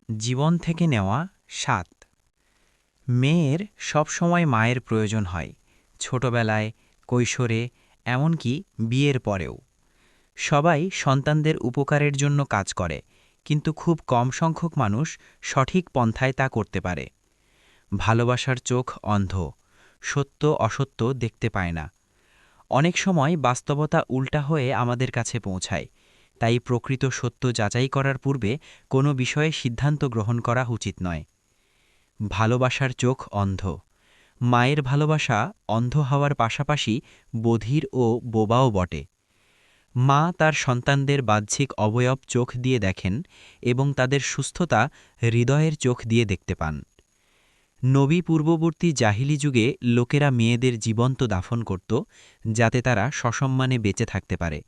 জীবন থেকে নেওয়া ৭। মেয়ের সবসময় মায়ের প্রয়োজন হয়, ছোটবেলায়, কৈশোরে, এমনকি বিয়ের পরেও। সবাই সন্তানদের উপকারের জন্য কাজ করে, কিন্তু খুব কম সংখ্যক মানুষ সঠিক পন্থায় তা করতে পারে। ভালোবাসার চোখ অন্ধ, সত্য অসত্য দেখতে পায় না। অনেক সময় বাস্তবতা উল্টা হয়ে আমাদের কাছে পৌঁছায়, তাই প্রকৃত সত্য যাচাই করার পূর্বে কোনো বিষয়ে সিদ্ধান্ত গ্রহণ করা উচিত নয়। ভালোবাসার চোখ অন্ধ। মায়ের ভালোবাসা অন্ধ হওয়ার পাশাপাশি বধির ও বোবাও বটে। মা তার সন্তানদের বাহ্যিক অবয়ব চোখ দিয়ে দেখেন এবং তাদের সুস্থতা হৃদয়ের চোখ দিয়ে দেখতে পান। নবী পূর্ববর্তী জাহিলি যুগে লোকেরা মেয়েদের জীবন্ত দাফন করত, যাতে তারা সসম্মানে বেঁচে থাকতে পারে,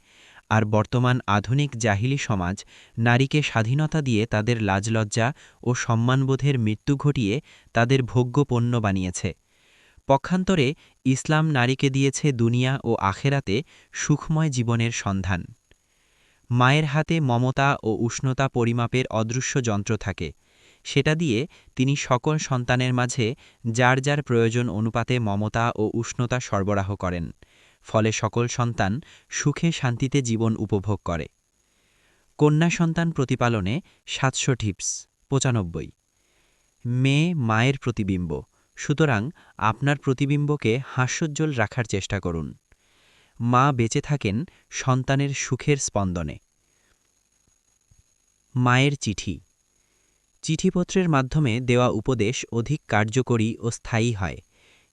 আর বর্তমান আধুনিক জাহিলি সমাজ নারীকে স্বাধীনতা দিয়ে তাদের লাজলজ্জা ও সম্মানবোধের মৃত্যু ঘটিয়ে তাদের ভোগ্য পণ্য বানিয়েছে। পক্ষান্তরে ইসলাম নারীকে দিয়েছে দুনিয়া ও আখেরাতে সুখময় জীবনের সন্ধান। মায়ের হাতে মমতা ও উষ্ণতা পরিমাপের অদৃশ্য যন্ত্র থাকে, সেটা দিয়ে তিনি সকল সন্তানের মাঝে যার যার প্রয়োজন অনুপাতে মমতা ও উষ্ণতা সরবরাহ করেন, ফলে সকল সন্তান সুখে শান্তিতে জীবন উপভোগ করে। কন্যা সন্তান প্রতিপালনে ৭০০ টিপস। ৯৫। মেয়ে মায়ের প্রতিবিম্ব, সুতরাং আপনার প্রতিবিম্বকে হাস্যোজ্জ্বল রাখার চেষ্টা করুন। মা বেঁচে থাকেন সন্তানের সুখের স্পন্দনে। মায়ের চিঠি। চিঠিপত্রের মাধ্যমে দেওয়া উপদেশ অধিক কার্যকরী ও স্থায়ী হয়।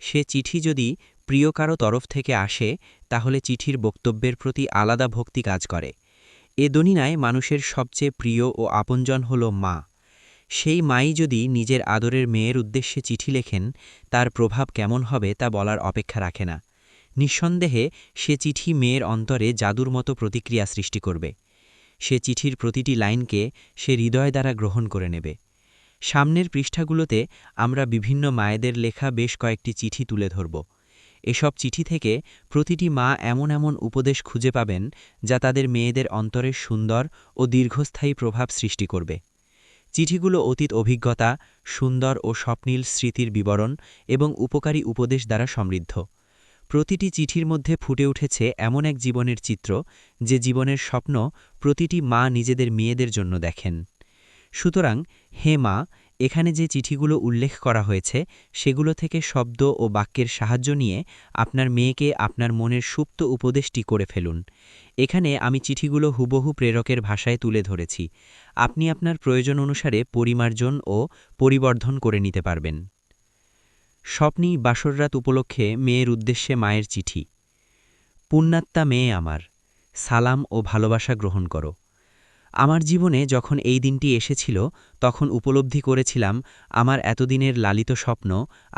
সে চিঠি যদি প্রিয় কারো তরফ থেকে আসে, তাহলে চিঠির বক্তব্যের প্রতি আলাদা ভক্তি কাজ করে। এ দুনিয়ায় মানুষের সবচেয়ে প্রিয় ও আপনজন হল মা। সেই মাই যদি নিজের আদরের মেয়ের উদ্দেশ্যে চিঠি লেখেন, তার প্রভাব কেমন হবে তা বলার অপেক্ষা রাখে না। নিঃসন্দেহে সে চিঠি মেয়ের অন্তরে জাদুর মতো প্রতিক্রিয়া সৃষ্টি করবে। সে চিঠির প্রতিটি লাইনকে সে হৃদয় দ্বারা গ্রহণ করে নেবে। সামনের পৃষ্ঠাগুলোতে আমরা বিভিন্ন মায়েদের লেখা বেশ কয়েকটি চিঠি তুলে ধরব। এসব চিঠি থেকে প্রতিটি মা এমন এমন উপদেশ খুঁজে পাবেন, যা তাদের মেয়েদের অন্তরে সুন্দর ও দীর্ঘস্থায়ী প্রভাব সৃষ্টি করবে। চিঠিগুলো অতীত অভিজ্ঞতা, সুন্দর ও স্বপ্নীল স্মৃতির বিবরণ এবং উপকারী উপদেশ দ্বারা সমৃদ্ধ। প্রতিটি চিঠির মধ্যে ফুটে উঠেছে এমন এক জীবনের চিত্র, যে জীবনের স্বপ্ন প্রতিটি মা নিজেদের মেয়েদের জন্য দেখেন। সুতরাং হে মা, এখানে যে চিঠিগুলো উল্লেখ করা হয়েছে, সেগুলো থেকে শব্দ ও বাক্যের সাহায্য নিয়ে আপনার মেয়েকে আপনার মনের সুপ্ত উপদেশটি করে ফেলুন। এখানে আমি চিঠিগুলো হুবহু প্রেরকের ভাষায় তুলে ধরেছি। আপনি আপনার প্রয়োজন অনুসারে পরিমার্জন ও পরিবর্ধন করে নিতে পারবেন। স্বপ্নী বাসররাত উপলক্ষে মেয়ের উদ্দেশ্যে মায়ের চিঠি। পুণ্যাত্মা মেয়ে আমার, সালাম ও ভালোবাসা গ্রহণ করো। আমার জীবনে যখন এই দিনটি এসেছিল, তখন উপলব্ধি করেছিলাম আমার এতদিনের লালিত স্বপ্ন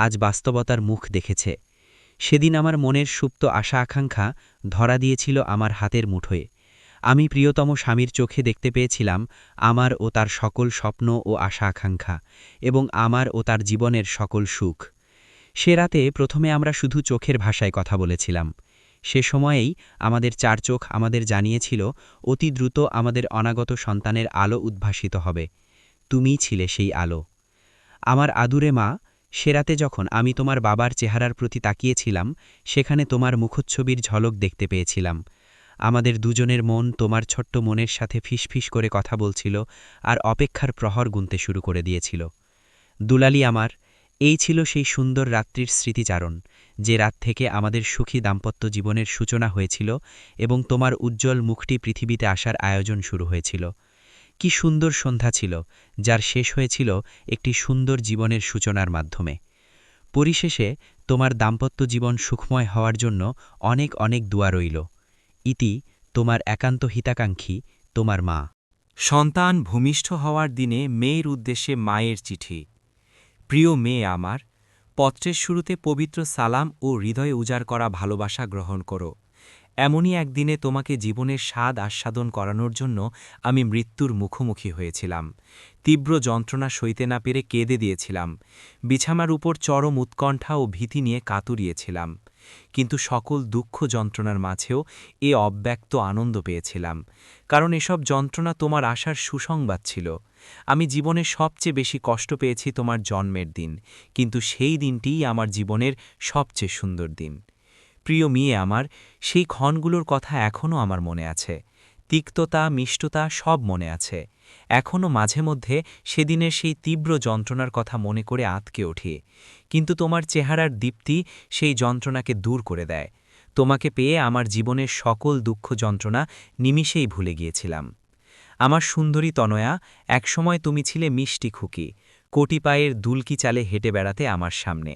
আজ বাস্তবতার মুখ দেখেছে। সেদিন আমার মনের সুপ্ত আশা আকাঙ্ক্ষা ধরা দিয়েছিল আমার হাতের মুঠোয়। আমি প্রিয়তম স্বামীর চোখে দেখতে পেয়েছিলাম আমার ও তার সকল স্বপ্ন ও আশা আকাঙ্ক্ষা, এবং আমার ও তার জীবনের সকল সুখ। সে রাতে প্রথমে আমরা শুধু চোখের ভাষায় কথা বলেছিলাম। সে সময়েই আমাদের চার চোখ আমাদের জানিয়েছিল অতি দ্রুত আমাদের অনাগত সন্তানের আলো উদ্ভাসিত হবে। তুমিই ছিলে সেই আলো। আমার আদুরে মা, সে রাতে যখন আমি তোমার বাবার চেহারার প্রতি তাকিয়েছিলাম, সেখানে তোমার মুখচ্ছবির ঝলক দেখতে পেয়েছিলাম। আমাদের দুজনের মন তোমার ছোট্ট মনের সাথে ফিসফিস করে কথা বলছিল আর অপেক্ষার প্রহর গুনতে শুরু করে দিয়েছিল। দুলালি আমার, এই ছিল সেই সুন্দর রাত্রির স্মৃতিচারণ, যে রাত থেকে আমাদের সুখী দাম্পত্য জীবনের সূচনা হয়েছিল এবং তোমার উজ্জ্বল মুখটি পৃথিবীতে আসার আয়োজন শুরু হয়েছিল। কি সুন্দর সন্ধ্যা ছিল, যার শেষ হয়েছিল একটি সুন্দর জীবনের সূচনার মাধ্যমে। পরিশেষে তোমার দাম্পত্য জীবন সুখময় হওয়ার জন্য অনেক অনেক দোয়া রইল। ইতি, তোমার একান্ত হিতাকাঙ্ক্ষী, তোমার মা। সন্তান ভূমিষ্ঠ হওয়ার দিনে মেয়ের উদ্দেশ্যে মায়ের চিঠি। প্রিয় মেয়ে আমার, পত্রের শুরুতে পবিত্র সালাম ও হৃদয়ে উজাড় করা ভালোবাসা গ্রহণ করো। এমনই একদিনে তোমাকে জীবনের স্বাদ আস্বাদন করানোর জন্য আমি মৃত্যুর মুখোমুখি হয়েছিলাম। তীব্র যন্ত্রণা সইতে না পেরে কেঁদে দিয়েছিলাম। বিছানার উপর চরম উৎকণ্ঠা ও ভীতি নিয়ে কাতুরিয়েছিলাম। কিন্তু সকল দুঃখ যন্ত্রণার মাঝেও অব্যক্ত আনন্দ পেয়েছিলাম, কারণ এসব যন্ত্রণা তোমার আশার সুসংবাদ ছিল। আমি জীবনে সবচেয়ে বেশি কষ্ট পেয়েছি তোমার জন্মের দিন, কিন্তু সেই দিনটিই আমার জীবনের সবচেয়ে সুন্দর দিন। প্রিয় মেয়ে আমার, সেই ক্ষণগুলোর কথা এখনও আমার মনে আছে। তিক্ততা, মিষ্টতা সব মনে আছে। এখনও মাঝে মধ্যে সেদিনের সেই তীব্র যন্ত্রণার কথা মনে করে আঁতকে ওঠে। কিন্তু তোমার চেহারার দীপ্তি সেই যন্ত্রণাকে দূর করে দেয়। তোমাকে পেয়ে আমার জীবনের সকল দুঃখ যন্ত্রণা নিমিষেই ভুলে গিয়েছিলাম। আমার সুন্দরী তনয়া, একসময় তুমি ছিলে মিষ্টি খুকি, কোটি পায়ের দুলকি চালে হেঁটে বেড়াতে আমার সামনে।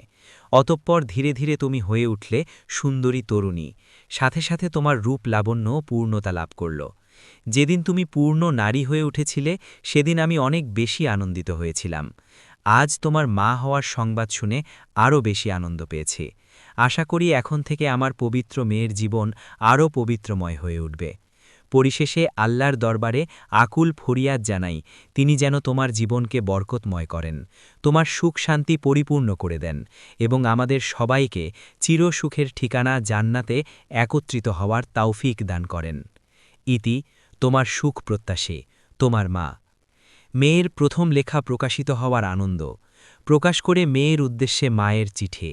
অতঃপর ধীরে ধীরে তুমি হয়ে উঠলে সুন্দরী তরুণী, সাথে সাথে তোমার রূপ লাবণ্য পূর্ণতা লাভ করল। যেদিন তুমি পূর্ণ নারী হয়ে উঠেছিলে সেদিন আমি অনেক বেশি আনন্দিত হয়েছিলাম। আজ তোমার মা হওয়ার সংবাদ শুনে আরও বেশি আনন্দ পেয়েছি। আশা করি এখন থেকে আমার পবিত্র মেয়ের জীবন আরও পবিত্রময় হয়ে উঠবে। পরিশেষে আল্লাহর দরবারে আকুল ফরিয়াদ জানাই, তিনি যেন তোমার জীবনকে বরকতময় করেন, তোমার সুখ শান্তি পরিপূর্ণ করে দেন এবং আমাদের সবাইকে চিরসুখের ঠিকানা জান্নাতে একত্রিত হওয়ার তাওফিক দান করেন। ইতি, তোমার সুখ প্রত্যাশী, তোমার মা। মেয়ের প্রথম লেখা প্রকাশিত হওয়ার আনন্দ প্রকাশ করে মেয়ের উদ্দেশ্যে মায়ের চিঠি।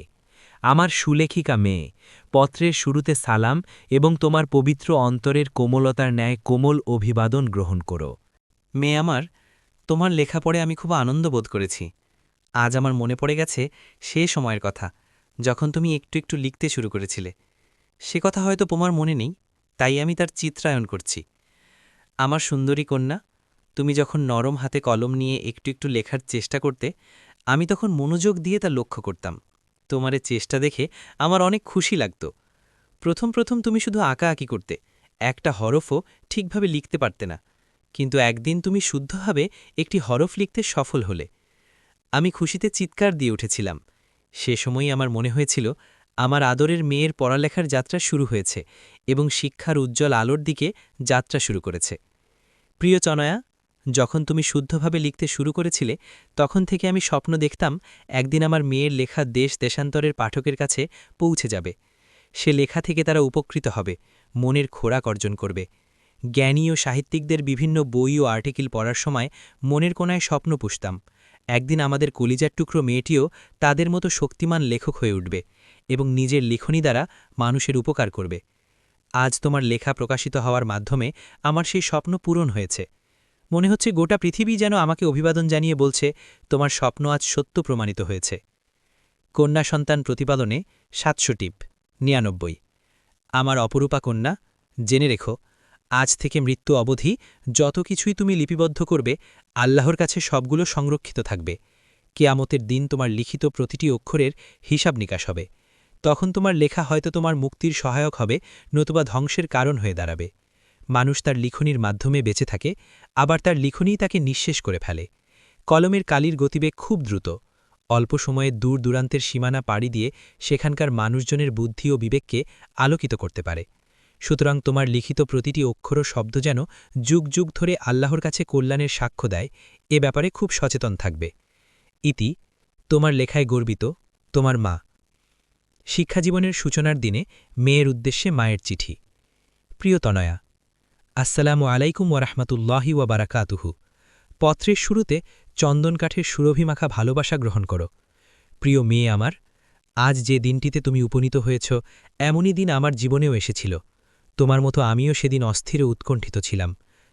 আমার সুলেখিকা মেয়ে, পত্রের শুরুতে সালাম এবং তোমার পবিত্র অন্তরের কোমলতার ন্যায় কোমল অভিবাদন গ্রহণ করো। মেয়ে আমার, তোমার লেখা পড়ে আমি খুব আনন্দ বোধ করেছি। আজ আমার মনে পড়ে গেছে সে সময়ের কথা, যখন তুমি একটু একটু লিখতে শুরু করেছিলে। সে কথা হয়তো তোমার মনে নেই, তাই আমি তার চিত্রায়ন করছি। আমার সুন্দরী কন্যা, তুমি যখন নরম হাতে কলম নিয়ে একটু একটু লেখার চেষ্টা করতে, আমি তখন মনোযোগ দিয়ে তা লক্ষ্য করতাম। তোমার এ চেষ্টা দেখে আমার অনেক খুশি লাগত। প্রথম প্রথম তুমি শুধু আঁকাআঁকি করতে, একটা হরফও ঠিকভাবে লিখতে পারতে না, কিন্তু একদিন তুমি শুদ্ধভাবে একটি হরফ লিখতে সফল হলে। আমি খুশিতে চিৎকার দিয়ে উঠেছিলাম। সে সময়ই আমার মনে হয়েছিল আমার আদরের মেয়ের পড়ালেখার যাত্রা শুরু হয়েছে এবং শিক্ষার উজ্জ্বল আলোর দিকে যাত্রা শুরু করেছে। প্রিয় চনয়া, যখন তুমি শুদ্ধভাবে লিখতে শুরু করেছিলে তখন থেকে আমি স্বপ্ন দেখতাম একদিন আমার মেয়ের লেখা দেশ দেশান্তরের পাঠকের কাছে পৌঁছে যাবে। সে লেখা থেকে তারা উপকৃত হবে, মনের খোরাক অর্জন করবে। জ্ঞানী ও সাহিত্যিকদের বিভিন্ন বই ও আর্টিকেল পড়ার সময় মনের কোনায় স্বপ্ন পুষতাম একদিন আমাদের কলিজার টুকরো মেয়েটিও তাদের মতো শক্তিমান লেখক হয়ে উঠবে এবং নিজের লেখনী দ্বারা মানুষের উপকার করবে। আজ তোমার লেখা প্রকাশিত হওয়ার মাধ্যমে আমার সেই স্বপ্ন পূরণ হয়েছে। মনে হচ্ছে গোটা পৃথিবী যেন আমাকে অভিবাদন জানিয়ে বলছে, তোমার স্বপ্ন আজ সত্য প্রমাণিত হয়েছে। কন্যা সন্তান প্রতিপালনে ৭০০ টিপ ৯৯। আমার অপরূপা কন্যা, জেনে রেখো, আজ থেকে মৃত্যু অবধি যত কিছুই তুমি লিপিবদ্ধ করবে আল্লাহর কাছে সবগুলো সংরক্ষিত থাকবে। কেয়ামতের দিন তোমার লিখিত প্রতিটি অক্ষরের হিসাব নিকাশ হবে। তখন তোমার লেখা হয়তো তোমার মুক্তির সহায়ক হবে, নতুবা ধ্বংসের কারণ হয়ে দাঁড়াবে। মানুষ তার লিখনির মাধ্যমে বেঁচে থাকে, আবার তার লিখনই তাকে নিঃশেষ করে ফেলে। কলমের কালির গতিবেগ খুব দ্রুত। অল্প সময়ে দূর দূরান্তের সীমানা পাড়ি দিয়ে সেখানকার মানুষজনের বুদ্ধি ও বিবেককে আলোকিত করতে পারে। সুতরাং তোমার লিখিত প্রতিটি অক্ষর ও শব্দ যেন যুগ যুগ ধরে আল্লাহর কাছে কল্যাণের সাক্ষ্য দেয়, এ ব্যাপারে খুব সচেতন থাকবে। ইতি, তোমার লেখায় গর্বিত, তোমার মা। শিক্ষাজীবনের সূচনার দিনে মেয়ের উদ্দেশ্যে মায়ের চিঠি। প্রিয় তনয়া, আসসালামু আলাইকুম ওয়ারাহমাতুল্লাহি ওয়াবারাকাতুহু। পত্রের শুরুতে চন্দনকাঠের সুরভিমাখা ভালোবাসা গ্রহণ করো। প্রিয় মেয়ে আমার, আজ যে দিনটিতে তুমি উপনীত হয়েছ এমনই দিন আমার জীবনেও এসেছিল। তোমার মতো আমিও সেদিন অস্থির ও উৎকণ্ঠিত ছিলাম,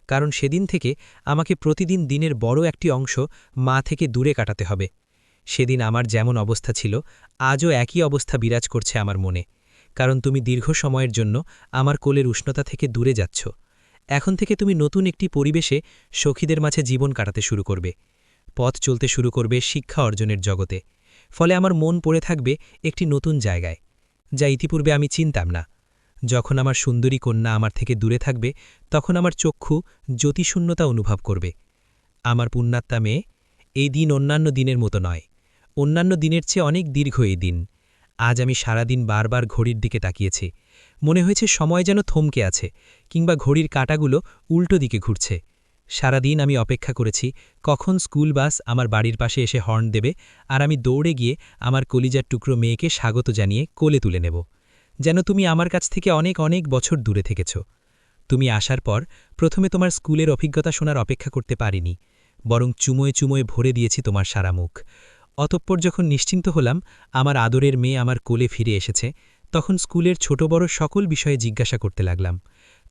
কারণ সেদিন থেকে আমাকে প্রতিদিন দিনের বড় একটি অংশ মা থেকে দূরে কাটাতে হবে। সেদিন আমার যেমন অবস্থা ছিল আজও একই অবস্থা বিরাজ করছে আমার মনে, কারণ তুমি দীর্ঘ সময়ের জন্য আমার কোলের উষ্ণতা থেকে দূরে যাচ্ছ। এখন থেকে তুমি নতুন একটি পরিবেশে সখীদের মাঝে জীবন কাটাতে শুরু করবে, পথ চলতে শুরু করবে শিক্ষা অর্জনের জগতে। ফলে আমার মন পড়ে থাকবে একটি নতুন জায়গায়, যা ইতিপূর্বে আমি চিনতাম না। যখন আমার সুন্দরী কন্যা আমার থেকে দূরে থাকবে তখন আমার চক্ষু জ্যোতিশূন্যতা অনুভব করবে। আমার পুণ্যাত্মা মেয়ে, এই দিন অন্যান্য দিনের মতো নয়। অন্যান্য দিনের চেয়ে অনেক দীর্ঘ এই দিন। আজ আমি সারাদিন বারবার ঘড়ির দিকে তাকিয়েছি। মনে হয়েছে সময় যেন থমকে আছে, কিংবা ঘড়ির কাঁটাগুলো উল্টো দিকে ঘুরছে। সারাদিন আমি অপেক্ষা করেছি কখন স্কুল বাস আমার বাড়ির পাশে এসে হর্ন দেবে আর আমি দৌড়ে গিয়ে আমার কলিজার টুকরো মেয়েকে স্বাগত জানিয়ে কোলে তুলে নেব, যেন তুমি আমার কাছ থেকে অনেক অনেক বছর দূরে থেকেছ। তুমি আসার পর প্রথমে তোমার স্কুলের অভিজ্ঞতা শোনার অপেক্ষা করতে পারিনি। বরং চুমোয় চুমোয় ভরে দিয়েছি তোমার সারা মুখ। অতঃপর যখন নিশ্চিন্ত হলাম আমার আদরের মেয়ে আমার কোলে ফিরে এসেছে, তখন স্কুলের ছোট বড় সকল বিষয়ে জিজ্ঞাসা করতে লাগলাম।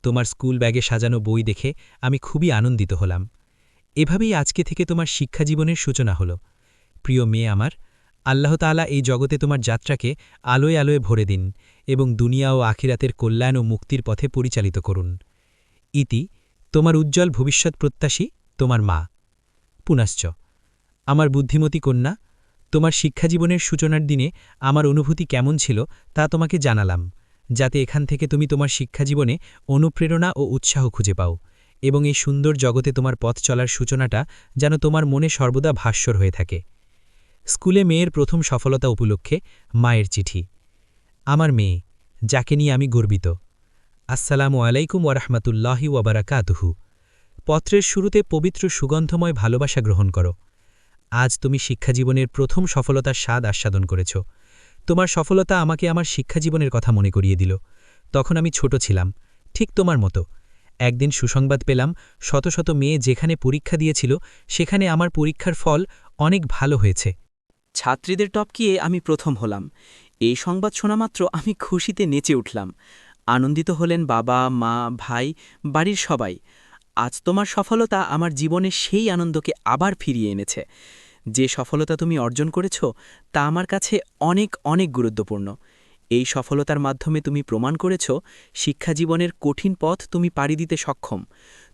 তোমার স্কুল ব্যাগে সাজানো বই দেখে আমি খুবই আনন্দিত হলাম। এভাবেই আজকে থেকে তোমার শিক্ষাজীবনের সূচনা হলো। প্রিয় মেয়ে আমার, আল্লাহ তাআলা এই জগতে তোমার যাত্রাকে আলোয় আলোয় ভরে দিন এবং দুনিয়া ও আখিরাতের কল্যাণ ও মুক্তির পথে পরিচালিত করুন। ইতি তোমার উজ্জ্বল ভবিষ্যৎ প্রত্যাশী, তোমার মা। পুনশ্চ আমার বুদ্ধিমতী কন্যা, তোমার শিক্ষাজীবনের সূচনার দিনে আমার অনুভূতি কেমন ছিল তা তোমাকে জানালাম, যাতে এখান থেকে তুমি তোমার শিক্ষাজীবনে অনুপ্রেরণা ও উৎসাহ খুঁজে পাও এবং এই সুন্দর জগতে তোমার পথ চলার সূচনাটা যেন তোমার মনে সর্বদা ভাস্বর হয়ে থাকে। স্কুলে মেয়ের প্রথম সফলতা উপলক্ষে মায়ের চিঠি। আমার মেয়ে, যাকে নিয়ে আমি গর্বিত। আসসালামু আলাইকুম ওয়ারাহমাতুল্লাহি ওয়াবারাকাতুহু। পত্রের শুরুতে পবিত্র সুগন্ধময় ভালোবাসা গ্রহণ করো। আজ তুমি শিক্ষাজীবনের প্রথম সফলতার স্বাদ আস্বাদন করেছ। তোমার সফলতা আমাকে আমার শিক্ষাজীবনের কথা মনে করিয়ে দিল। তখন আমি ছোট ছিলাম, ঠিক তোমার মতো। একদিন সুসংবাদ পেলাম, শত শত মেয়ে যেখানে পরীক্ষা দিয়েছিল সেখানে আমার পরীক্ষার ফল অনেক ভালো হয়েছে। ছাত্রীদের টপকিয়ে আমি প্রথম হলাম। এই সংবাদ শোনামাত্র আমি খুশিতে নেচে উঠলাম। আনন্দিত হলেন বাবা, মা, ভাই, বাড়ির সবাই। আজ তোমার সফলতা আমার জীবনে সেই আনন্দকে আবার ফিরিয়ে এনেছে। যে সফলতা তুমি অর্জন করেছ তা আমার কাছে অনেক অনেক গুরুত্বপূর্ণ। এই সফলতার মাধ্যমে তুমি প্রমাণ করেছ শিক্ষাজীবনের কঠিন পথ তুমি পাড়ি দিতে সক্ষম।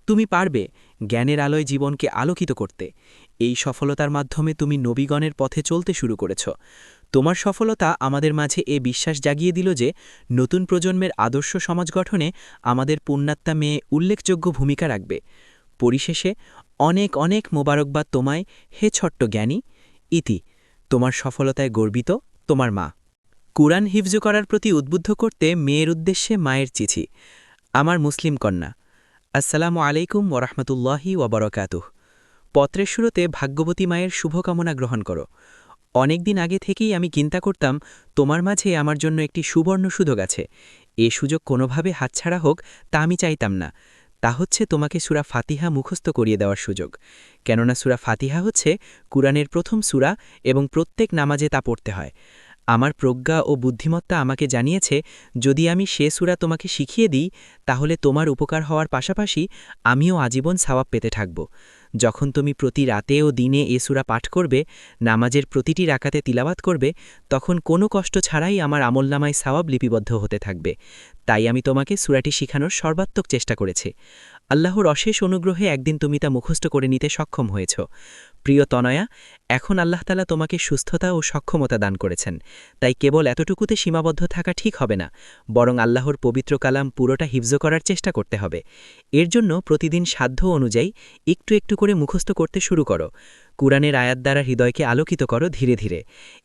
তুমি পারবে জ্ঞানের আলোয় জীবনকে আলোকিত করতে। এই সফলতার মাধ্যমে তুমি নবীগণের পথে চলতে শুরু করেছ। তোমার সফলতা আমাদের মাঝে এ বিশ্বাস জাগিয়ে দিল যে নতুন প্রজন্মের আদর্শ সমাজ গঠনে আমাদের পুণ্যাত্মা মেয়ে উল্লেখযোগ্য ভূমিকা রাখবে। পরিশেষে অনেক অনেক মোবারকবাদ তোমায়, হে ছোট্ট জ্ঞানী। ইতি তোমার সফলতায় গর্বিত, তোমার মা। কুরআন হিফজ করার প্রতি উদ্বুদ্ধ করতে মেয়ের উদ্দেশ্যে মায়ের চিঠি। আমার মুসলিম কন্যা, আসসালামু আলাইকুম ওয়ারাহমাতুল্লাহি ওয়াবারাকাতুহু। পত্রের শুরুতে ভাগ্যবতী মায়ের শুভকামনা গ্রহণ করো। অনেকদিন আগে থেকেই আমি চিন্তা করতাম তোমার মাঝে আমার জন্য একটি সুবর্ণ সুযোগ আছে। এ সুযোগ কোনোভাবে হাতছাড়া হোক তা আমি চাইতাম না। তা হচ্ছে তোমাকে সূরা ফাতিহা মুখস্থ করিয়ে দেওয়ার সুযোগ। কেননা সূরা ফাতিহা হচ্ছে কুরআনের প্রথম সূরা এবং প্রত্যেক নামাজে তা পড়তে হয়। আমার প্রজ্ঞা ও বুদ্ধিমত্তা আমাকে জানিয়েছে যদি আমি সে সূরা তোমাকে শিখিয়ে দিই তাহলে তোমার উপকার হওয়ার পাশাপাশি আমিও আজীবন সওয়াব পেতে থাকব। যখন তুমি প্রতি রাতে ও দিনে এ সূরা পাঠ করবে, নামাজের প্রতিটি রাকাতে তিলাওয়াত করবে, তখন কোনো কষ্ট ছাড়াই আমার আমলনামায় সওয়াব লিপিবদ্ধ হতে থাকবে। তাই আমি তোমাকে সূরাটি শিখানোর সর্বাত্মক চেষ্টা করেছি। আল্লাহর অশেষ অনুগ্রহে একদিন তুমি তা মুখস্থ করে নিতে সক্ষম হয়েছ। প্রিয় তনয়া, এখন আল্লাহ তাআলা তোমাকে সুস্থতা ও সক্ষমতা দান করেছেন। তাই কেবল এতটুকুতে সীমাবদ্ধ থাকা ঠিক হবে না, বরং আল্লাহর পবিত্র কালাম পুরোটা হিফজ করার চেষ্টা করতে হবে। এর জন্য প্রতিদিন সাধ্য অনুযায়ী একটু একটু করে মুখস্থ করতে শুরু করো। কুরআনের আয়াত দ্বারা হৃদয়কে আলোকিত করো ধীরে ধীরে।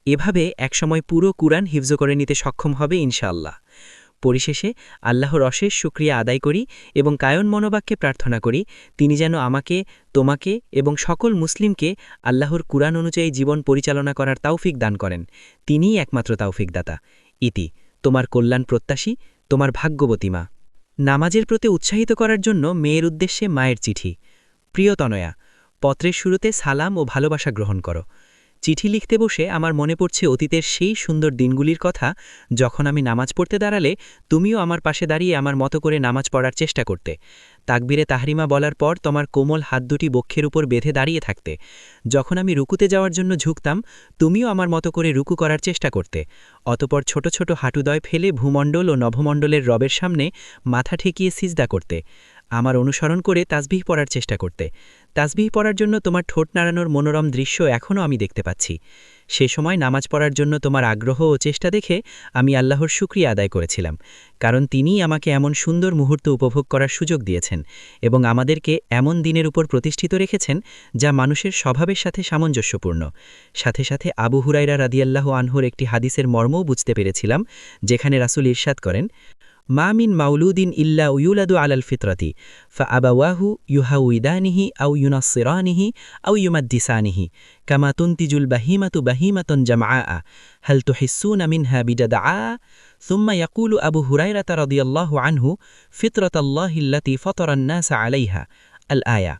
এভাবে একসময় পুরো কুরআন হিফজ করে নিতে সক্ষম হবে ইনশাআল্লাহ। পরিশেষে আল্লাহর অশেষ শুকরিয়া আদায় করি এবং কায়ন মনোবাক্যে প্রার্থনা করি তিনি যেন আমাকে, তোমাকে এবং সকল মুসলিমকে আল্লাহর কুরআন অনুযায়ী জীবন পরিচালনা করার তৌফিক দান করেন। তিনিই একমাত্র তৌফিকদাতা। ইতি তোমার কল্যাণ প্রত্যাশী, তোমার ভাগ্যবতী মা। নামাজের প্রতি উৎসাহিত করার জন্য মেয়ের উদ্দেশ্যে মায়ের চিঠি। প্রিয় তনয়া, পত্রের শুরুতে সালাম ও ভালোবাসা গ্রহণ করো। চিঠি লিখতে বসে আমার মনে পড়ছে অতীতের সেই সুন্দর দিনগুলির কথা, যখন আমি নামাজ পড়তে দাঁড়ালে তুমিও আমার পাশে দাঁড়িয়ে আমার মতো করে নামাজ পড়ার চেষ্টা করতে। তাকবীরে তাহরিমা বলার পর তোমার কোমল হাত দুটি বক্ষের উপর বেঁধে দাঁড়িয়ে থাকতে। যখন আমি রুকুতে যাওয়ার জন্য ঝুঁকতাম তুমিও আমার মতো করে রুকু করার চেষ্টা করতে। অতপর ছোট ছোট হাঁটুদয় ফেলে ভূমণ্ডল ও নভমণ্ডলের রবের সামনে মাথা ঠেকিয়ে সিজদা করতে। আমার অনুসরণ করে তাসবিহ পড়ার চেষ্টা করতে। তাসবিহ পড়ার জন্য তোমার ঠোঁট নাড়ানোর মনোরম দৃশ্য এখনও আমি দেখতে পাচ্ছি। সে সময় নামাজ পড়ার জন্য তোমার আগ্রহ ও চেষ্টা দেখে আমি আল্লাহর শুকরিয়া আদায় করেছিলাম, কারণ তিনিই আমাকে এমন সুন্দর মুহূর্ত উপভোগ করার সুযোগ দিয়েছেন এবং আমাদেরকে এমন দিনের উপর প্রতিষ্ঠিত রেখেছেন যা মানুষের স্বভাবের সাথে সামঞ্জস্যপূর্ণ। সাথে সাথে আবু হুরায়রা রাদিয়াল্লাহু আনহুর একটি হাদিসের মর্মও বুঝতে পেরেছিলাম, যেখানে রাসূল ইরশাদ করেন, মা মিন মাউলুদিন ইল্লা ইউলাদু আলাল ফিতরাতি ফাআবাওয়াহু ইউহাউইদানিহি আও ইউনাসসিরানিহি আও ইউমাদ্দিসানিহি কামা তুনতিজুল বাহিমাতু বাহিমাতান জামআআ হাল তুহিসসুনা মিনহা বিদাদআ। সুম্মা ইয়াকুলু আবু হুরায়রা রাদিয়াল্লাহু আনহু ফিতরাতাল্লাহি আল্লাতী ফাতারান নাস আলাইহা আল আয়া।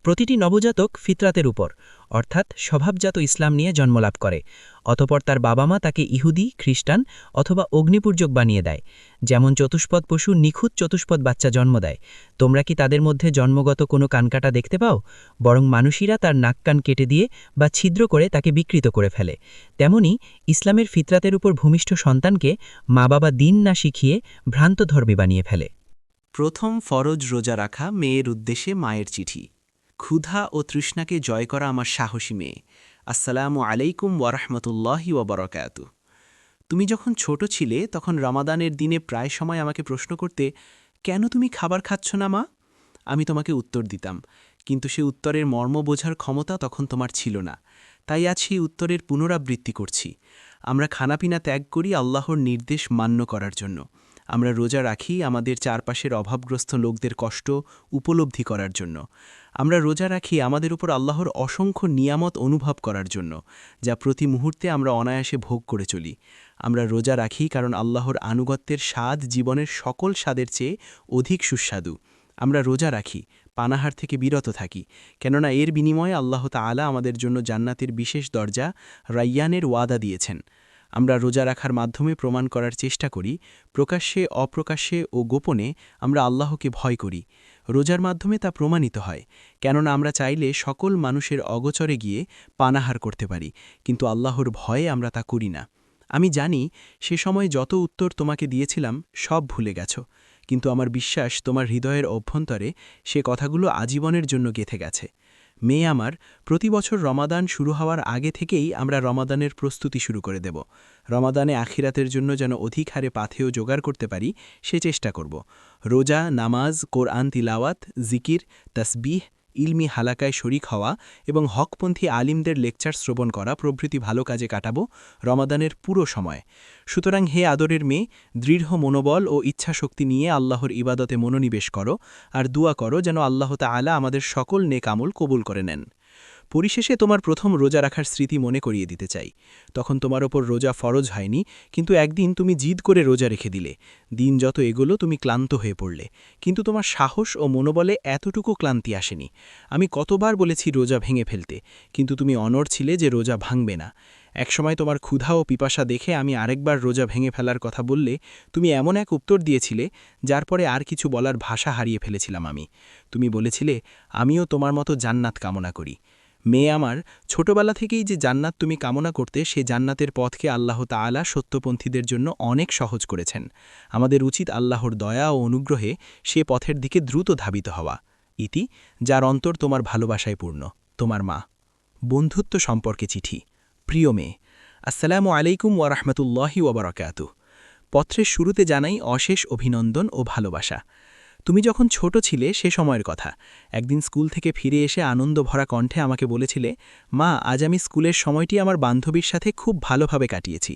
প্রতিটি নবজাতক ফিতরাতের উপর অর্থাৎ স্বভাবজাত ইসলাম নিয়ে জন্মলাভ করে, অতপর তার বাবা মা তাকে ইহুদি, খ্রিস্টান অথবা অগ্নিপূর্জক বানিয়ে দেয়। যেমন চতুষ্পদ পশু নিখুঁত চতুষ্পদ বাচ্চা জন্ম দেয়, তোমরা কি তাদের মধ্যে জন্মগত কোনো কানকাটা দেখতে পাও? বরং মানুষেরা তার নাক কান কেটে দিয়ে বা ছিদ্র করে তাকে বিকৃত করে ফেলে। তেমনি ইসলামের ফিতরাতের উপর ভূমিষ্ঠ সন্তানকে মা বাবা দিন না শিখিয়ে ভ্রান্ত ধর্মী বানিয়ে ফেলে। প্রথম ফরজ রোজা রাখা মেয়ের উদ্দেশ্যে মায়ের চিঠি। ক্ষুধা ও তৃষ্ণাকে জয় করা আমার সাহসী মেয়ে। আসসালামু আলাইকুম ওয়ারহমতুল্লাহি ওবরাকাতু। তুমি যখন ছোট ছিলে তখন রমাদানের দিনে প্রায় সময় আমাকে প্রশ্ন করতে, কেন তুমি খাবার খাচ্ছ না মা? আমি তোমাকে উত্তর দিতাম, কিন্তু সে উত্তরের মর্ম বোঝার ক্ষমতা তখন তোমার ছিল না। তাই আজ সেই উত্তরের পুনরাবৃত্তি করছি। আমরা খানাপিনা ত্যাগ করি আল্লাহর নির্দেশ মান্য করার জন্য। আমরা রোজা রাখি আমাদের চারপাশের অভাবগ্রস্ত লোকদের কষ্ট উপলব্ধি করার জন্য। আমরা রোজা রাখি আমাদের উপর আল্লাহর অসংখ্য নিয়ামত অনুভব করার জন্য, যা প্রতি মুহূর্তে আমরা অনায়াসে ভোগ করে চলি। আমরা রোজা রাখি কারণ আল্লাহর আনুগত্যের স্বাদ জীবনের সকল স্বাদের চেয়ে অধিক সুস্বাদু। আমরা রোজা রাখি, পানাহার থেকে বিরত থাকি, কেননা এর বিনিময়ে আল্লাহ তাআলা আমাদের জন্য জান্নাতের বিশেষ দরজা রায়্যানের ওয়াদা দিয়েছেন। আমরা রোজা রাখার মাধ্যমে প্রমাণ করার চেষ্টা করি, প্রকাশ্যে অপ্রকাশ্যে ও গোপনে আমরা আল্লাহকে ভয় করি। রোজার মাধ্যমে তা প্রমাণিত হয়, কেননা আমরা চাইলে সকল মানুষের অগোচরে গিয়ে পানাহার করতে পারি, কিন্তু আল্লাহর ভয়ে আমরা তা করি না। আমি জানি সে সময় যত উত্তর তোমাকে দিয়েছিলাম সব ভুলে গেছ, কিন্তু আমার বিশ্বাস তোমার হৃদয়ের অভ্যন্তরে সে কথাগুলো আজীবনের জন্য গেঁথে গেছে। মেয়ে আমার, প্রতি বছর রমাদান শুরু হওয়ার আগে থেকেই আমরা রমাদানের প্রস্তুতি শুরু করে দেব। রমাদানে আখিরাতের জন্য যেন অধিক হারে পাথেয় জোগাড় করতে পারি সে চেষ্টা করব। রোজা, নামাজ, কোরআন তিলাওয়াত, জিকির, তাসবিহ, ইলমি হালাকায় শরিক হওয়া এবং হকপন্থী আলিমদের লেকচার শ্রবণ করা প্রভৃতি ভালো কাজে কাটাবো রমাদানের পুরো সময়। সুতরাং হে আদরের মেয়ে, দৃঢ় মনোবল ও ইচ্ছাশক্তি নিয়ে আল্লাহর ইবাদতে মনোনিবেশ করো আর দুয়া করো যেন আল্লাহ তাআলা আমাদের সকল নেক আমল কবুল করে নেন। পরিশেষে তোমার প্রথম রোজা রাখার স্মৃতি মনে করিয়ে দিতে চাই। তখন তোমার ওপর রোজা ফরজ হয়নি, কিন্তু একদিন তুমি জিদ করে রোজা রেখে দিলে। দিন যত এগোলো তুমি ক্লান্ত হয়ে পড়লে, কিন্তু তোমার সাহস ও মনোবলে এতটুকু ক্লান্তি আসেনি। আমি কতবার বলেছি রোজা ভেঙে ফেলতে, কিন্তু তুমি অনড় ছিলে যে রোজা ভাঙবে না। একসময় তোমার ক্ষুধা ও পিপাসা দেখে আমি আরেকবার রোজা ভেঙে ফেলার কথা বললে তুমি এমন এক উত্তর দিয়েছিলে যার পরে আর কিছু বলার ভাষা হারিয়ে ফেলেছিলাম আমি। তুমি বলেছিলে, আমিও তোমার মতো জান্নাত কামনা করি। মেয়ে আমার, ছোটবেলা থেকেই যে জান্নাত তুমি কামনা করতে, সে জান্নাতের পথকে আল্লাহ তাআলা সত্যপন্থীদের জন্য অনেক সহজ করেছেন। আমাদের উচিত আল্লাহর দয়া ও অনুগ্রহে সে পথের দিকে দ্রুত ধাবিত হওয়া। ইতি, যার অন্তর তোমার ভালোবাসায় পূর্ণ, তোমার মা। বন্ধুত্ব সম্পর্কে চিঠি। প্রিয় মেয়ে, আসসালামু আলাইকুম ওয়ারহমতুল্লাহি ওবরাকাতু। পত্রের শুরুতে জানাই অশেষ অভিনন্দন ও ভালোবাসা। তুমি যখন ছোট ছিলে সে সময়ের কথা, একদিন স্কুল থেকে ফিরে এসে আনন্দ ভরা কণ্ঠে আমাকে বলেছিলে, মা, আজ আমি স্কুলের সময়টি আমার বান্ধবীর সাথে খুব ভালোভাবে কাটিয়েছি।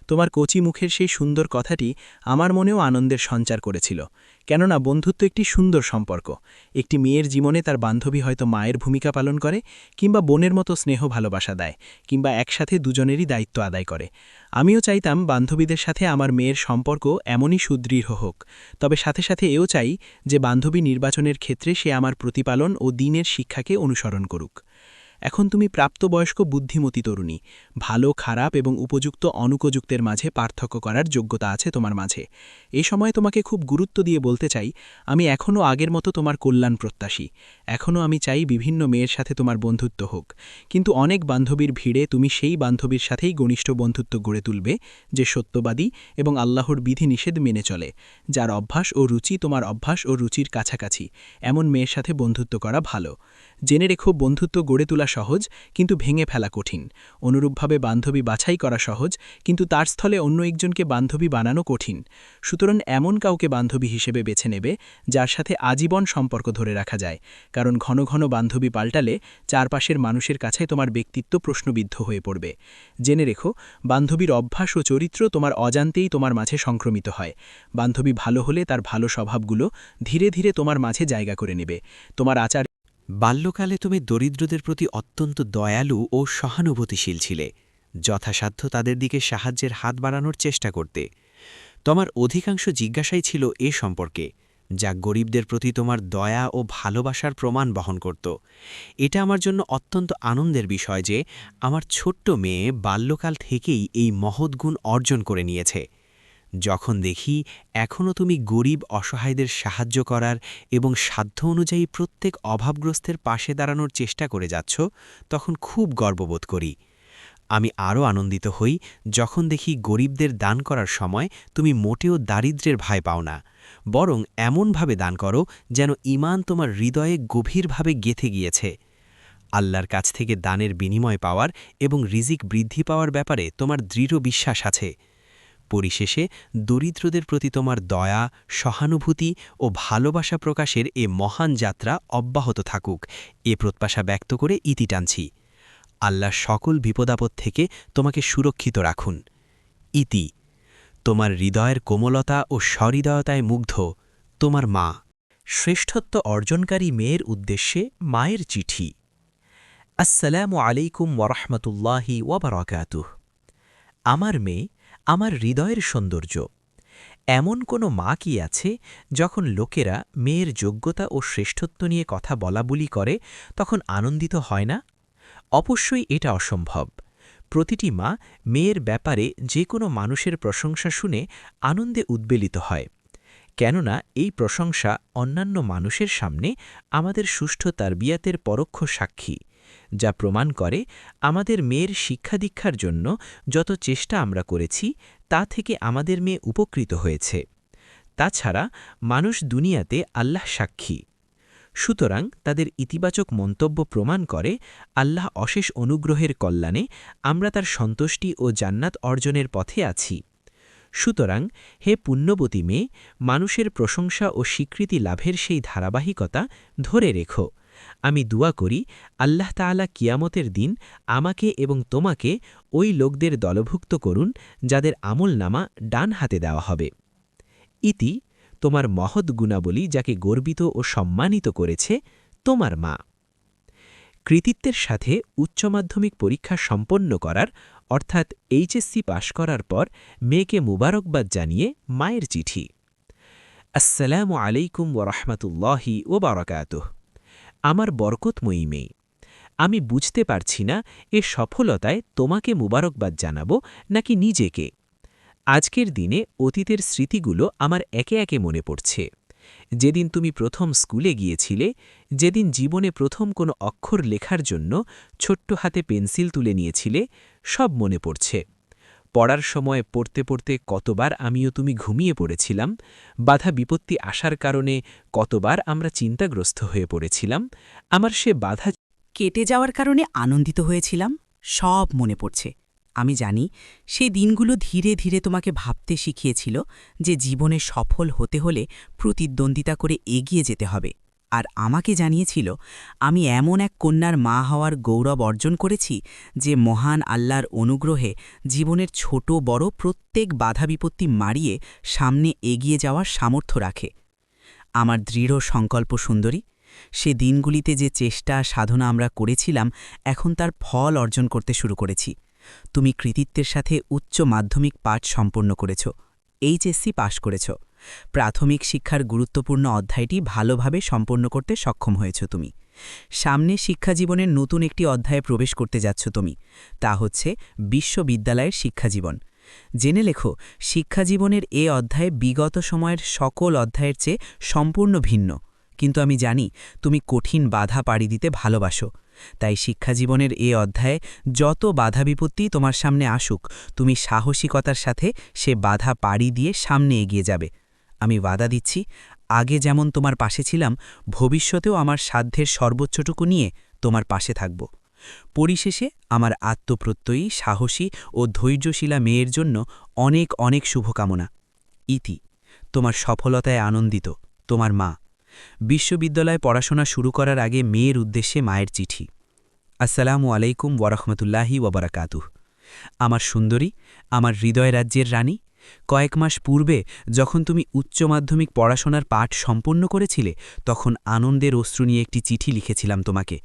তোমার কচি মুখের সেই সুন্দর কথাটি আমার মনেও আনন্দের সঞ্চার করেছিল, কেননা বন্ধুত্ব একটি সুন্দর সম্পর্ক। একটি মেয়ের জীবনে তার বান্ধবী হয়তো মায়ের ভূমিকা পালন করে, কিংবা বোনের মতো স্নেহ ভালোবাসা দেয়, কিংবা একসাথে দুজনেরই দায়িত্ব আদায় করে। আমিও চাইতাম বান্ধবীদের সাথে আমার মেয়ের সম্পর্ক এমনই সুদৃঢ় হোক, তবে সাথে সাথে এও চাই যে বান্ধবী নির্বাচনের ক্ষেত্রে সে আমার প্রতিপালন ও দ্বীনের শিক্ষাকে অনুসরণ করুক। এখন তুমি প্রাপ্তবয়স্ক বুদ্ধিমতী তরুণী, ভালো খারাপ এবং উপযুক্ত অনুপযুক্তের মাঝে পার্থক্য করার যোগ্যতা আছে তোমার মাঝে। এ সময় তোমাকে খুব গুরুত্ব দিয়ে বলতে চাই, আমি এখনও আগের মতো তোমার কল্যাণ প্রত্যাশী। এখনও আমি চাই বিভিন্ন মেয়ের সাথে তোমার বন্ধুত্ব হোক, কিন্তু অনেক বান্ধবীর ভিড়ে তুমি সেই বান্ধবীর সাথেই ঘনিষ্ঠ বন্ধুত্ব গড়ে তুলবে যে সত্যবাদী এবং আল্লাহর বিধিনিষেধ মেনে চলে, যার অভ্যাস ও রুচি তোমার অভ্যাস ও রুচির কাছাকাছি। এমন মেয়ের সাথে বন্ধুত্ব করা ভালো। জেনে রেখো, বন্ধুত্ব গড়ে তোলা সহজ, কিন্তু ভেঙে ফেলা কঠিন। অনুরূপভাবে বান্ধবী বাছাই করা সহজ, কিন্তু তার স্থলে অন্য একজনকে বান্ধবী বানানো কঠিন। সুতরাং এমন কাউকে বান্ধবী হিসেবে বেছে নেবে যার সাথে আজীবন সম্পর্ক ধরে রাখা যায়, কারণ ঘন ঘন বান্ধবী পাল্টালে চারপাশের মানুষের কাছে তোমার ব্যক্তিত্ব প্রশ্নবিদ্ধ হয়ে পড়বে। জেনে রেখো, বান্ধবীর অভ্যাস ও চরিত্র তোমার অজান্তেই তোমার মাঝে সংক্রমিত হয়। বান্ধবী ভালো হলে তার ভালো স্বভাবগুলো ধীরে ধীরে তোমার মাঝে জায়গা করে নেবে। তোমার আচার বাল্যকালে তুমি দরিদ্রদের প্রতি অত্যন্ত দয়ালু ও সহানুভূতিশীল ছিলে, যথাসাধ্য তাদের দিকে সাহায্যের হাত বাড়ানোর চেষ্টা করতে। তোমার অধিকাংশ জিজ্ঞাসাই ছিল এ সম্পর্কে, যা গরিবদের প্রতি তোমার দয়া ও ভালোবাসার প্রমাণ বহন করত। এটা আমার জন্য অত্যন্ত আনন্দের বিষয় যে আমার ছোট্ট মেয়ে বাল্যকাল থেকেই এই মহৎ গুণ অর্জন করে নিয়েছে। যখন দেখি এখনও তুমি গরিব অসহায়দের সাহায্য করার এবং সাধ্য অনুযায়ী প্রত্যেক অভাবগ্রস্তের পাশে দাঁড়ানোর চেষ্টা করে যাচ্ছ, তখন খুব গর্ববোধ করি। আমি আরও আনন্দিত হই যখন দেখি গরিবদের দান করার সময় তুমি মোটেও দারিদ্র্যের ভয় পাও না, বরং এমনভাবে দান করো যেন ঈমান তোমার হৃদয়ে গভীরভাবে গেঁথে গিয়েছে। আল্লাহর কাছ থেকে দানের বিনিময় পাওয়ার এবং রিজিক বৃদ্ধি পাওয়ার ব্যাপারে তোমার দৃঢ় বিশ্বাস আছে। পরিশেষে দরিদ্রদের প্রতি তোমার দয়া, সহানুভূতি ও ভালোবাসা প্রকাশের এ মহান যাত্রা অব্যাহত থাকুক, এ প্রত্যাশা ব্যক্ত করে ইতি টানছি। আল্লাহ সকল বিপদাপদ থেকে তোমাকে সুরক্ষিত রাখুন। ইতি। তোমার হৃদয়ের কোমলতা ও সহৃদয়তায় মুগ্ধ তোমার মা। শ্রেষ্ঠত্ব অর্জনকারী মেয়ের উদ্দেশ্যে মায়ের চিঠি। আসসালামু আলাইকুম ওয়ারহমতুল্লাহি ওয়াবারাকাতুহ। আমার মেয়ে, আমার হৃদয়ের সৌন্দর্য। এমন কোনো মা কি আছে যখন লোকেরা মেয়ের যোগ্যতা ও শ্রেষ্ঠত্ব নিয়ে কথা বলাবলি করে তখন আনন্দিত হয় না? অবশ্যই এটা অসম্ভব। প্রতিটি মা মেয়ের ব্যাপারে যে কোনো মানুষের প্রশংসা শুনে আনন্দে উদ্বেলিত হয়, কেননা এই প্রশংসা অন্যান্য মানুষের সামনে আমাদের সুষ্ঠু তারবিয়াতের পরোক্ষ সাক্ষী, যা প্রমাণ করে আমাদের মেয়ের শিক্ষাদীক্ষার জন্য যত চেষ্টা আমরা করেছি তা থেকে আমাদের মেয়ে উপকৃত হয়েছে। তাছাড়া মানুষ দুনিয়াতে আল্লাহ সাক্ষী, সুতরাং তাদের ইতিবাচক মন্তব্য প্রমাণ করে আল্লাহ অশেষ অনুগ্রহের কল্যাণে আমরা তার সন্তুষ্টি ও জান্নাত অর্জনের পথে আছি। সুতরাং হে পুণ্যবতী মেয়ে, মানুষের প্রশংসা ও স্বীকৃতি লাভের সেই ধারাবাহিকতা ধরে রেখো। আমি দুয়া করি আল্লাহ তাআলা কিয়ামতের দিন আমাকে এবং তোমাকে ওই লোকদের দলভুক্ত করুন যাদের আমলনামা ডান হাতে দেওয়া হবে। ইতি। তোমার মহৎ গুণাবলী যাকে গর্বিত ও সম্মানিত করেছে তোমার মা। কৃতিত্বের সাথে উচ্চ মাধ্যমিক পরীক্ষা সম্পন্ন করার অর্থাৎ এইচএসসি পাশ করার পর মেয়েকে মুবারকবাদ জানিয়ে মায়ের চিঠি। আসসালামু আলাইকুম ওয়ারহমতুল্লাহি ওবারাকাতুহ। আমার বরকতময়ী মেয়ে, আমি বুঝতে পারছি না এ সফলতায় তোমাকে মুবারকবাদ জানাবো নাকি নিজেকে। আজকের দিনে অতীতের স্মৃতিগুলো আমার একে একে মনে পড়ছে। যেদিন তুমি প্রথম স্কুলে গিয়েছিলে, যেদিন জীবনে প্রথম কোনো অক্ষর লেখার জন্য ছোট্ট হাতে পেন্সিল তুলে নিয়েছিলে, সব মনে পড়ছে। পড়ার সময় পড়তে পড়তে কতবার আমিও তুমি ঘুমিয়ে পড়েছিলাম, বাধা বিপত্তি আসার কারণে কতবার আমরা চিন্তাগ্রস্ত হয়ে পড়েছিলাম। আমার সে বাধা কেটে যাওয়ার কারণে আনন্দিত হয়েছিলাম, সব মনে পড়ছে। আমি জানি সেই দিনগুলো ধীরে ধীরে তোমাকে ভাবতে শিখিয়েছিল যে জীবনে সফল হতে হলে প্রতিদ্বন্দ্বিতা করে এগিয়ে যেতে হবে, আর আমাকে জানিয়েছিল আমি এমন এক কন্যার মা হওয়ার গৌরব অর্জন করেছি যে মহান আল্লাহর অনুগ্রহে জীবনের ছোট বড় প্রত্যেক বাধা বিপত্তি মারিয়ে সামনে এগিয়ে যাওয়ার সামর্থ্য রাখে। আমার দৃঢ় সংকল্প সুন্দরী, সে দিনগুলিতে যে চেষ্টা সাধনা আমরা করেছিলাম এখন তার ফল অর্জন করতে শুরু করেছি। তুমি কৃতিত্বের সাথে উচ্চ মাধ্যমিক পাঠ সম্পন্ন করেছ, এইচএসসি পাশ করেছ, প্রাথমিক শিক্ষার গুরুত্বপূর্ণ অধ্যায়টি ভালোভাবে সম্পন্ন করতে সক্ষম হয়েছ তুমি। সামনে শিক্ষাজীবনের নতুন একটি অধ্যায়ে প্রবেশ করতে যাচ্ছ তুমি, তা হচ্ছে বিশ্ববিদ্যালয়ের শিক্ষাজীবন। জেনে লেখো, শিক্ষাজীবনের এ অধ্যায়ে বিগত সময়ের সকল অধ্যায়ের চেয়ে সম্পূর্ণ ভিন্ন, কিন্তু আমি জানি তুমি কঠিন বাধা পাড়ি দিতে ভালোবাসো। তাই শিক্ষাজীবনের এ অধ্যায়ে যত বাধা বিপত্তি তোমার সামনে আসুক, তুমি সাহসিকতার সাথে সে বাধা পাড়ি দিয়ে সামনে এগিয়ে যাবে। আমি ওয়াদা দিচ্ছি, আগে যেমন তোমার পাশে ছিলাম, ভবিষ্যতেও আমার সাধ্যের সর্বোচ্চটুকু নিয়ে তোমার পাশে থাকব। পরিশেষে আমার আত্মপ্রত্যয়ী, সাহসী ও ধৈর্যশীলা মেয়ের জন্য অনেক অনেক শুভকামনা। ইতি। তোমার সফলতায় আনন্দিত তোমার মা। বিশ্ববিদ্যালয়ে পড়াশোনা শুরু করার আগে মেয়ের উদ্দেশ্যে মায়ের চিঠি। আসসালামু আলাইকুম ওয়ারহমতুল্লাহি ওয়াবারাকাতুহ। আমার সুন্দরী, আমার হৃদয় রাজ্যের রানী, কয়েক মাস পূর্বে যখন তুমি উচ্চ মাধ্যমিক পড়াশোনার পাঠ সম্পন্ন করেছিলে তখন আনন্দের অশ্রু নিয়ে একটি চিঠি লিখেছিলাম তোমাকে।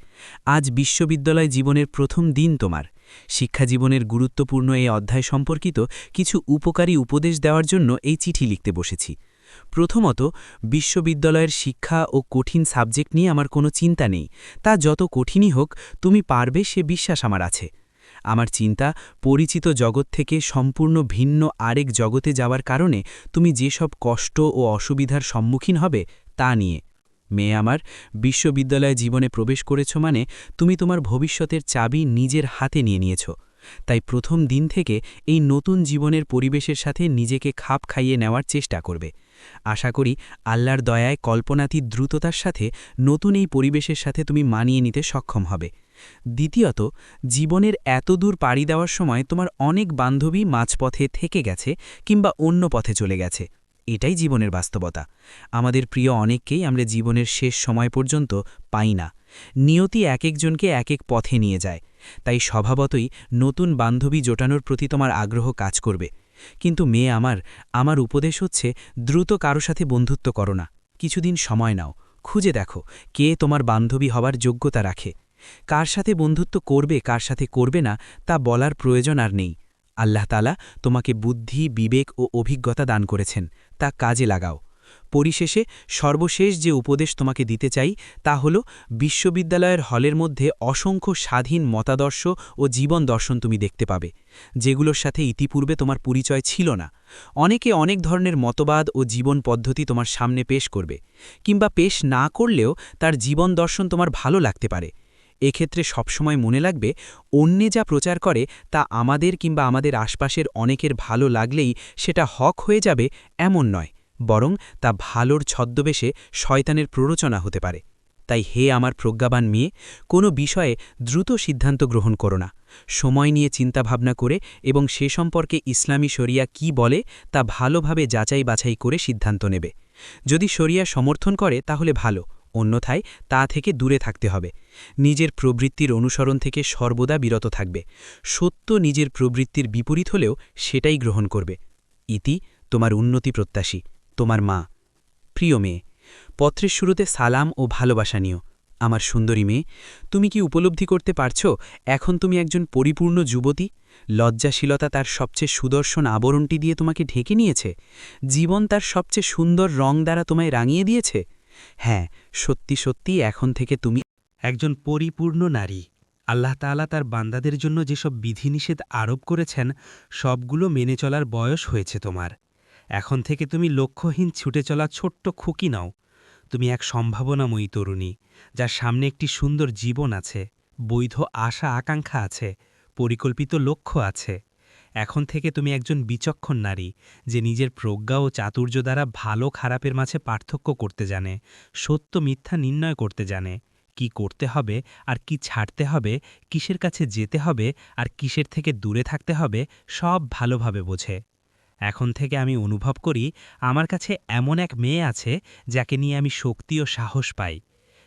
আজ বিশ্ববিদ্যালয় জীবনের প্রথম দিন তোমার। শিক্ষাজীবনের গুরুত্বপূর্ণ এই অধ্যায় সম্পর্কিত কিছু উপকারী উপদেশ দেওয়ার জন্য এই চিঠি লিখতে বসেছি। প্রথমত, বিশ্ববিদ্যালয়ের শিক্ষা ও কঠিন সাবজেক্ট নিয়ে আমার কোনো চিন্তা নেই। তা যত কঠিনই হোক, তুমি পারবে সে বিশ্বাস আমার আছে। আমার চিন্তা পরিচিত জগৎ থেকে সম্পূর্ণ ভিন্ন আরেক জগতে যাওয়ার কারণে তুমি যেসব কষ্ট ও অসুবিধার সম্মুখীন হবে তা নিয়ে। মেয়ে আমার, বিশ্ববিদ্যালয় জীবনে প্রবেশ করেছ মানে তুমি তোমার ভবিষ্যতের চাবি নিজের হাতে নিয়ে নিয়েছ। তাই প্রথম দিন থেকে এই নতুন জীবনের পরিবেশের সাথে নিজেকে খাপ খাইয়ে নেওয়ার চেষ্টা করবে। আশা করি আল্লাহর দয়ায় কল্পনাতীত দ্রুততার সাথে নতুন এই পরিবেশের সাথে তুমি মানিয়ে নিতে সক্ষম হবে। দ্বিতীয়ত, জীবনের এত দূর পাড়ি দেওয়ার সময় তোমার অনেক বান্ধবী মাঝপথে থেকে গেছে কিংবা অন্য পথে চলে গেছে। এটাই জীবনের বাস্তবতা। আমাদের প্রিয় অনেককেই আমরা জীবনের শেষ সময় পর্যন্ত পাই না। নিয়তি এক একজনকে এক এক পথে নিয়ে যায়। তাই স্বভাবতই নতুন বান্ধবী জোটানোর প্রতি তোমার আগ্রহ কাজ করবে। কিন্তু মেয়ে আমার উপদেশ হচ্ছে, দ্রুত কারো সাথে বন্ধুত্ব করো না। কিছুদিন সময় নাও, খুঁজে দেখো কে তোমার বান্ধবী হওয়ার যোগ্যতা রাখে। কার সাথে বন্ধুত্ব করবে, কার সাথে করবে না, তা বলার প্রয়োজন আর নেই। আল্লাহ তাআলা তোমাকে বুদ্ধি, বিবেক ও অভিজ্ঞতা দান করেছেন, তা কাজে লাগাও। পরিশেষে সর্বশেষ যে উপদেশ তোমাকে দিতে চাই তা হল, বিশ্ববিদ্যালয়ের হলের মধ্যে অসংখ্য স্বাধীন মতাদর্শ ও জীবন দর্শন তুমি দেখতে পাবে, যেগুলোর সাথে ইতিপূর্বে তোমার পরিচয় ছিল না। অনেকে অনেক ধরনের মতবাদ ও জীবন পদ্ধতি তোমার সামনে পেশ করবে, কিংবা পেশ না করলেও তার জীবন দর্শন তোমার ভালো লাগতে পারে। এক্ষেত্রে সবসময় মনে লাগবে, অন্যে যা প্রচার করে তা আমাদের কিংবা আমাদের আশপাশের অনেকের ভালো লাগলেই সেটা হক হয়ে যাবে এমন নয়, বরং তা ভালোর ছদ্মবেশে শয়তানের প্ররোচনা হতে পারে। তাই হে আমার প্রজ্ঞাবান মেয়ে, কোনো বিষয়ে দ্রুত সিদ্ধান্ত গ্রহণ করো না। সময় নিয়ে চিন্তাভাবনা করে এবং সে সম্পর্কে ইসলামী শরিয়া কি বলে তা ভালোভাবে যাচাই বাছাই করে সিদ্ধান্ত নেবে। যদি শরিয়া সমর্থন করে তাহলে ভালো, অন্যথায় তা থেকে দূরে থাকতে হবে। নিজের প্রবৃত্তির অনুসরণ থেকে সর্বদা বিরত থাকবে। সত্য নিজের প্রবৃত্তির বিপরীত হলেও সেটাই গ্রহণ করবে। ইতি তোমার উন্নতি প্রত্যাশী, তোমার মা। প্রিয় মেয়ে, পত্রের শুরুতে সালাম ও ভালোবাসা নিও। আমার সুন্দরী মেয়ে, তুমি কি উপলব্ধি করতে পারছো এখন তুমি একজন পরিপূর্ণ যুবতী? লজ্জাশীলতা তার সবচেয়ে সুদর্শন আবরণটি দিয়ে তোমাকে ঢেকে নিয়েছে। জীবন তার সবচেয়ে সুন্দর রং দ্বারা তোমায় রাঙিয়ে দিয়েছে। হ্যাঁ, সত্যি সত্যি এখন থেকে তুমি একজন পরিপূর্ণ নারী। আল্লাহ তাআলা তার বান্দাদের জন্য যেসব বিধিনিষেধ আরোপ করেছেন সবগুলো মেনে চলার বয়স হয়েছে তোমার। এখন থেকে তুমি লক্ষ্যহীন ছুটে চলা ছোট্ট খুকি নাও। তুমি এক সম্ভাবনাময়ী তরুণী, যার সামনে একটি সুন্দর জীবন আছে, বৈধ আশা আকাঙ্ক্ষা আছে, পরিকল্পিত লক্ষ্য আছে। এখন থেকে তুমি একজন বিচক্ষণ নারী, যে নিজের প্রজ্ঞা ও চাতুর্য দ্বারা ভালো খারাপের মাঝে পার্থক্য করতে জানে, সত্য মিথ্যা নির্ণয় করতে জানে, কি করতে হবে আর কি ছাড়তে হবে, কিসের কাছে যেতে হবে আর কিসের থেকে দূরে থাকতে হবে, সব ভালোভাবে বোঝে। এখন থেকে আমি অনুভব করি আমার কাছে এমন এক মেয়ে আছে যাকে নিয়ে আমি শক্তি ও সাহস পাই,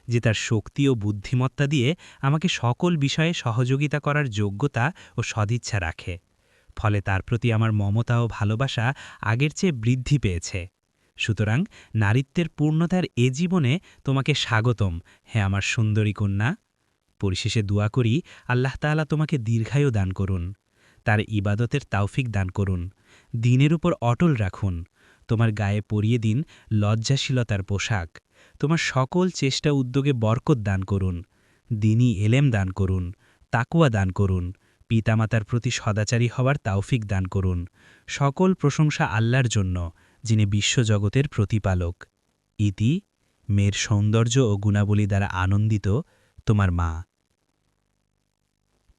যে তার শক্তি ও বুদ্ধিমত্তা দিয়ে আমাকে সকল বিষয়ে সহযোগিতা করার যোগ্যতা ও সদিচ্ছা রাখে। ফলে তার প্রতি আমার মমতা ও ভালোবাসা আগের চেয়ে বৃদ্ধি পেয়েছে। সুতরাং নারীত্বের পূর্ণতার এ জীবনে তোমাকে স্বাগতম, হে আমার সুন্দরী কন্যা। পরিশেষে দোয়া করি আল্লাহ তাআলা তোমাকে দীর্ঘায়ু দান করুন, তার ইবাদতের তাওফিক দান করুন, দ্বীনের উপর অটল রাখুন, তোমার গায়ে পরিয়ে দিন লজ্জাশীলতার পোশাক, তোমার সকল চেষ্টা উদ্যোগে বরকত দান করুন, দ্বীনী এলেম দান করুন, তাকওয়া দান করুন, পিতামাতার প্রতি সদাচারী হওয়ার তাওফিক দান করুন। সকল প্রশংসা আল্লাহর জন্য, যিনি বিশ্বজগতের প্রতিপালক। ইতি মেয়ের সৌন্দর্য ও গুণাবলী দ্বারা আনন্দিত, তোমার মা।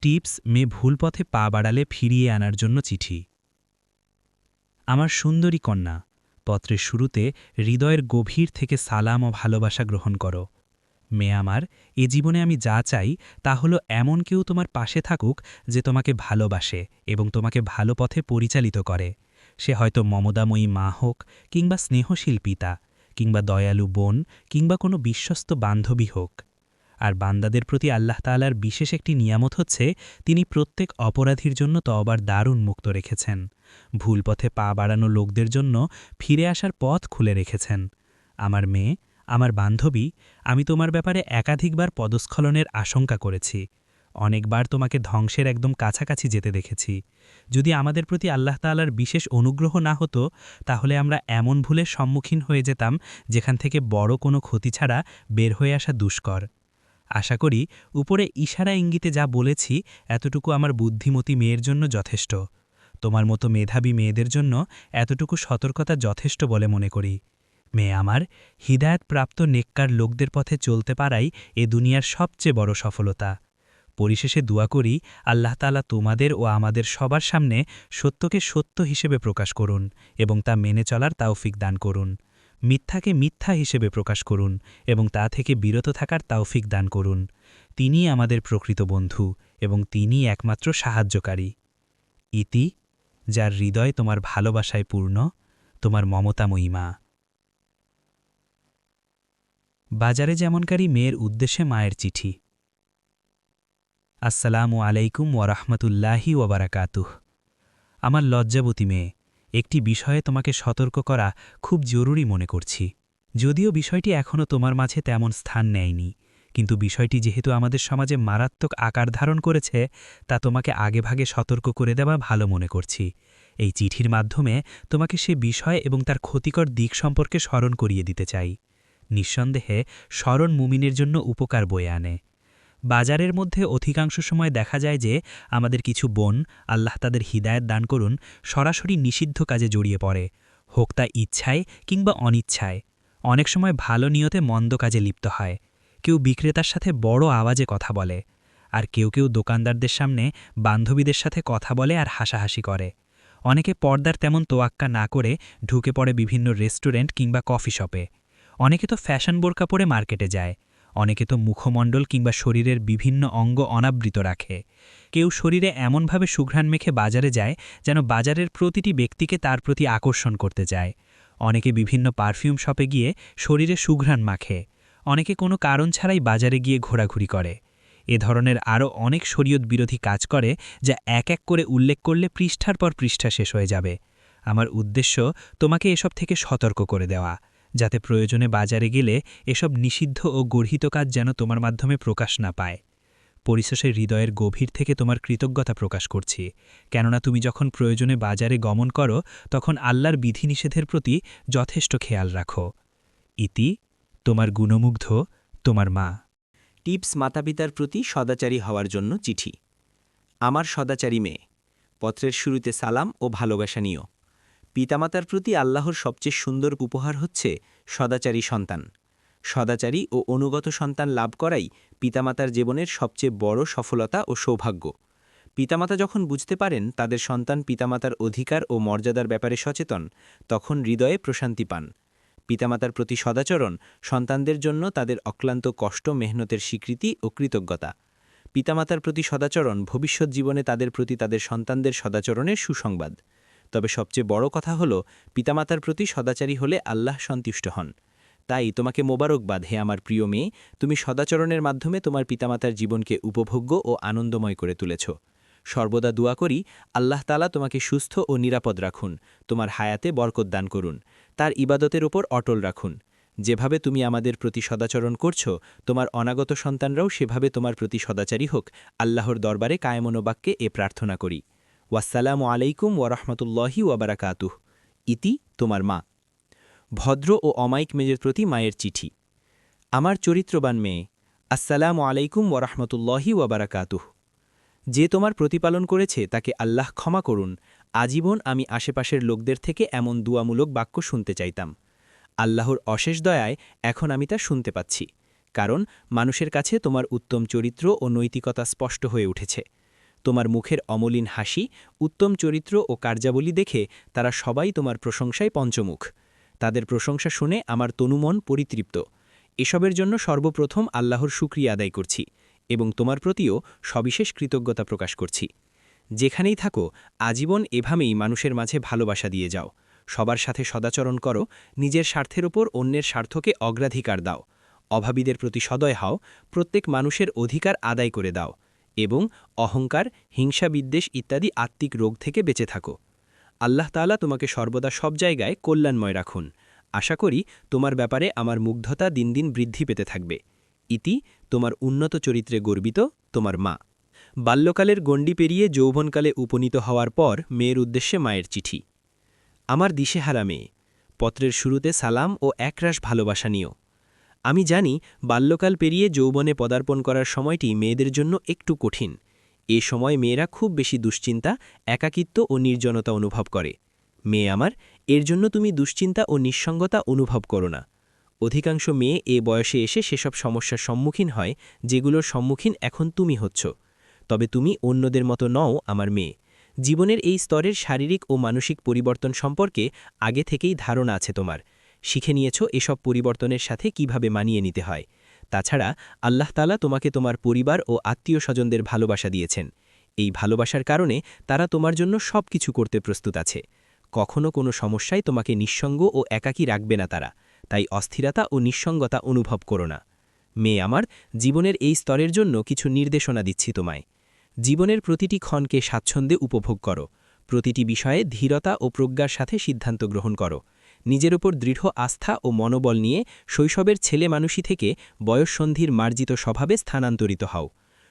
টিপস: মেয়ে ভুল পথে পা বাড়ালে ফিরিয়ে আনার জন্য চিঠি। আমার সুন্দরী কন্যা, পত্রের শুরুতে হৃদয়ের গভীর থেকে সালাম ও ভালোবাসা গ্রহণ করো। মেয়ে আমার, এ জীবনে আমি যা চাই তা হলো এমন কেউ তোমার পাশে থাকুক যে তোমাকে ভালোবাসে এবং তোমাকে ভালো পথে পরিচালিত করে। সে হয়তো মমতাময়ী মা হোক, কিংবা স্নেহশীল পিতা, কিংবা দয়ালু বোন, কিংবা কোনো বিশ্বস্ত বান্ধবী হোক। আর বান্দাদের প্রতি আল্লাহ তাআলার বিশেষ একটি নিয়ামত হচ্ছে, তিনি প্রত্যেক অপরাধীর জন্য তওবার দ্বার উন্মুক্ত রেখেছেন। ভুল পথে পা বাড়ানো লোকদের জন্য ফিরে আসার পথ খুলে রেখেছেন। আমার মেয়ে, আমার বান্ধবী, আমি তোমার ব্যাপারে একাধিকবার পদস্খলনের আশঙ্কা করেছি। অনেকবার তোমাকে ধ্বংসের একদম কাছাকাছি যেতে দেখেছি। যদি আমাদের প্রতি আল্লাহ তাআলার বিশেষ অনুগ্রহ না হতো, তাহলে আমরা এমন ভুলের সম্মুখীন হয়ে যেতাম যেখান থেকে বড় কোনো ক্ষতি ছাড়া বের হয়ে আসা দুষ্কর। আশা করি উপরে ইশারা ইঙ্গিতে যা বলেছি এতটুকু আমার বুদ্ধিমতী মেয়ের জন্য যথেষ্ট। তোমার মতো মেধাবী মেয়েদের জন্য এতটুকু সতর্কতা যথেষ্ট বলে মনে করি। মেয়ে আমার, হিদায়াতপ্রাপ্ত নেককার লোকদের পথে চলতে পারাই এ দুনিয়ার সবচেয়ে বড় সফলতা। পরিশেষে দোয়া করি আল্লাহ তাআলা তোমাদের ও আমাদের সবার সামনে সত্যকে সত্য হিসেবে প্রকাশ করুন এবং তা মেনে চলার তৌফিক দান করুন। মিথ্যাকে মিথ্যা হিসেবে প্রকাশ করুন এবং তা থেকে বিরত থাকার তৌফিক দান করুন। তিনিই আমাদের প্রকৃত বন্ধু এবং তিনিই একমাত্র সাহায্যকারী। ইতি, যার হৃদয় তোমার ভালোবাসায় পূর্ণ, তোমার মমতাময়ী মা। বাজারে যেমনকারী মেয়ের উদ্দেশ্যে মায়ের চিঠি। আসসালামু আলাইকুম ওয়ারাহমাতুল্লাহি ওয়াবারাকাতুহ। আমার লজ্জাবতী মেয়ে, একটি বিষয়ে তোমাকে সতর্ক করা খুব জরুরি মনে করছি। যদিও বিষয়টি এখনও তোমার মাঝে তেমন স্থান নেয়নি, কিন্তু বিষয়টি যেহেতু আমাদের সমাজে মারাত্মক আকার ধারণ করেছে, তা তোমাকে আগেভাগে সতর্ক করে দেওয়া ভালো মনে করছি। এই চিঠির মাধ্যমে তোমাকে সে বিষয় এবং তার ক্ষতিকর দিক সম্পর্কে স্মরণ করিয়ে দিতে চাই। নিঃসন্দেহে স্মরণ মুমিনের জন্য উপকার বয়ে আনে। বাজারের মধ্যে অধিকাংশ সময় দেখা যায় যে আমাদের কিছু বোন, আল্লাহ তাদের হিদায়াত দান করুন, সরাসরি নিষিদ্ধ কাজে জড়িয়ে পড়ে, হোক তা ইচ্ছায় কিংবা অনিচ্ছায়। অনেক সময় ভালো নিয়তে মন্দ কাজে লিপ্ত হয়। কেউ বিক্রেতার সাথে বড় আওয়াজে কথা বলে, আর কেউ কেউ দোকানদারদের সামনে বান্ধবীদের সাথে কথা বলে আর হাসাহাসি করে। অনেকে পর্দার তেমন তোয়াক্কা না করে ঢুকে পড়ে বিভিন্ন রেস্টুরেন্ট কিংবা কফি শপে। অনেকে তো ফ্যাশন বোরকা পরে মার্কেটে যায়। অনেকে তো মুখমণ্ডল কিংবা শরীরের বিভিন্ন অঙ্গ অনাবৃত রাখে। কেউ শরীরে এমনভাবে সুঘ্রাণ মেখে বাজারে যায় যেন বাজারের প্রতিটি ব্যক্তিকে তার প্রতি আকর্ষণ করতে চায়। অনেকে বিভিন্ন পারফিউম শপে গিয়ে শরীরে সুঘ্রাণ মাখে। অনেকে কোনো কারণ ছাড়াই বাজারে গিয়ে ঘোরাঘুরি করে। এ ধরনের আরও অনেক শরীয়ত বিরোধী কাজ করে, যা এক এক করে উল্লেখ করলে পৃষ্ঠার পর পৃষ্ঠা শেষ হয়ে যাবে। আমার উদ্দেশ্য তোমাকে এসব থেকে সতর্ক করে দেওয়া, যাতে প্রয়োজনে বাজারে গেলে এসব নিষিদ্ধ ও গর্হিত কাজ যেন তোমার মাধ্যমে প্রকাশ না পায়। পরিশেষে হৃদয়ের গভীর থেকে তোমার কৃতজ্ঞতা প্রকাশ করছি, কেননা তুমি যখন প্রয়োজনে বাজারে গমন করো তখন আল্লাহর বিধিনিষেধের প্রতি যথেষ্ট খেয়াল রাখো। ইতি, তোমার গুণমুগ্ধ, তোমার মা। টিপস মাতাপিতার প্রতি সদাচারী হওয়ার জন্য চিঠি। আমার সদাচারী মেয়ে, পত্রের শুরুতে সালাম ও ভালোবাসা নিও। পিতামাতার প্রতি আল্লাহর সবচেয়ে সুন্দর উপহার হচ্ছে সদাচারী সন্তান। সদাচারী ও অনুগত সন্তান লাভ করাই পিতামাতার জীবনের সবচেয়ে বড় সফলতা ও সৌভাগ্য। পিতামাতা যখন বুঝতে পারেন তাদের সন্তান পিতামাতার অধিকার ও মর্যাদার ব্যাপারে সচেতন, তখন হৃদয়ে প্রশান্তি পান। পিতামাতার প্রতি সদাচরণ সন্তানদের জন্য তাদের অক্লান্ত কষ্ট মেহনতের স্বীকৃতি ও কৃতজ্ঞতা। পিতামাতার প্রতি সদাচরণ ভবিষ্যৎ জীবনে তাদের প্রতি তাদের সন্তানদের সদাচরণের সুসংবাদ। তবে সবচেয়ে বড় কথা হল, পিতামাতার প্রতি সদাচারী হলে আল্লাহ সন্তুষ্ট হন। তাই তোমাকে মোবারকবাদ হে আমার প্রিয় মেয়ে, তুমি সদাচরণের মাধ্যমে তোমার পিতামাতার জীবনকে উপভোগ্য ও আনন্দময় করে তুলেছ। সর্বদা দোয়া করি আল্লাহ তাআলা তোমাকে সুস্থ ও নিরাপদ রাখুন, তোমার হায়াতে বরকত দান করুন, তার ইবাদতের ওপর অটল রাখুন। যেভাবে তুমি আমাদের প্রতি সদাচরণ করছ, তোমার অনাগত সন্তানরাও সেভাবে তোমার প্রতি সদাচারী হোক। আল্লাহর দরবারে কায়মনোবাক্যে এ প্রার্থনা করি। ওয়াসসালামু আলাইকুম ওয়ারহমতুল্লাহি ওয়াবারাকাতুহ। ইতি, তোমার মা। ভদ্র ও অমায়িক মেয়ের প্রতি মায়ের চিঠি। আমার চরিত্রবান মেয়ে, আসসালামু আলাইকুম ওয়ারহমতুল্লাহি ওয়াবারাকাতুহ। যে তোমার প্রতিপালন করেছে তাকে আল্লাহ ক্ষমা করুন। আজীবন আমি আশেপাশের লোকদের থেকে এমন দুয়ামূলক বাক্য শুনতে চাইতাম। আল্লাহর অশেষ দয়ায় এখন আমি তা শুনতে পাচ্ছি, কারণ মানুষের কাছে তোমার উত্তম চরিত্র ও নৈতিকতা স্পষ্ট হয়ে উঠেছে। তোমার মুখের অমলিন হাসি, উত্তম চরিত্র ও কার্যাবলী দেখে তারা সবাই তোমার প্রশংসায় পঞ্চমুখ। তাদের প্রশংসা শুনে আমার তনুমন পরিতৃপ্ত। এসবের জন্য সর্বপ্রথম আল্লাহর শুকরিয়া আদায় করছি এবং তোমার প্রতিও সবিশেষ কৃতজ্ঞতা প্রকাশ করছি। যেখানেই থাকো আজীবন এভাবেই মানুষের মাঝে ভালোবাসা দিয়ে যাও। সবার সাথে সদাচরণ করো, নিজের স্বার্থের ওপর অন্যের স্বার্থকে অগ্রাধিকার দাও, অভাবীদের প্রতি সদয় হও, প্রত্যেক মানুষের অধিকার আদায় করে দাও এবং অহংকার, হিংসা, বিদ্বেষ ইত্যাদি আত্মিক রোগ থেকে বেঁচে থাকো। আল্লাহ তাআলা তোমাকে সর্বদা সব জায়গায় কল্যাণময় রাখুন। আশা করি তোমার ব্যাপারে আমার মুগ্ধতা দিন দিন বৃদ্ধি পেতে থাকবে। ইতি, তোমার উন্নত চরিত্রে গর্বিত, তোমার মা। বাল্যকালের গণ্ডি পেরিয়ে যৌবনকালে উপনীত হওয়ার পর মেয়ের উদ্দেশ্যে মায়ের চিঠি। আমার দিশেহারা মেয়ে, পত্রের শুরুতে সালাম ও একরাশ ভালোবাসা নিও। আমি জানি বাল্যকাল পেরিয়ে যৌবনে পদার্পণ করার সময়টি মেয়েদের জন্য একটু কঠিন। এ সময় মেয়েরা খুব বেশি দুশ্চিন্তা, একাকিত্ব ও নির্জনতা অনুভব করে। মেয়ে আমার, এর জন্য তুমি দুশ্চিন্তা ও নিঃসঙ্গতা অনুভব করো না। অধিকাংশ মেয়ে এ বয়সে এসে সেসব সমস্যার সম্মুখীন হয় যেগুলোর সম্মুখীন এখন তুমি হচ্ছ। তবে তুমি অন্যদের মতো নও আমার মেয়ে। জীবনের এই স্তরের শারীরিক ও মানসিক পরিবর্তন সম্পর্কে আগে থেকেই ধারণা আছে তোমার। শিখে নিয়েছ এসব পরিবর্তনের সাথে কিভাবে মানিয়ে নিতে হয়। তাছাড়া আল্লাহ তাআলা তোমাকে তোমার পরিবার ও আত্মীয় স্বজনদের ভালোবাসা দিয়েছেন। এই ভালোবাসার কারণে তারা তোমার জন্য সব কিছু করতে প্রস্তুত আছে। কখনো কোনো সমস্যায় তোমাকে নিঃসঙ্গ ও একাকী রাখবে না তারা। তাই অস্থিরতা ও নিঃসঙ্গতা অনুভব করো না। মেয়ে আমার, জীবনের এই স্তরের জন্য কিছু নির্দেশনা দিচ্ছি তোমায়। জীবনের প্রতিটি ক্ষণকে স্বাচ্ছন্দ্যে উপভোগ করো। প্রতিটি বিষয়ে ধীরতা ও প্রজ্ঞার সাথে সিদ্ধান্ত গ্রহণ করো। নিজের ওপর দৃঢ় আস্থা ও মনোবল নিয়ে শৈশবের ছেলে মানুষই থেকে বয়ঃসন্ধির মার্জিত স্বভাবে স্থানান্তরিত হও।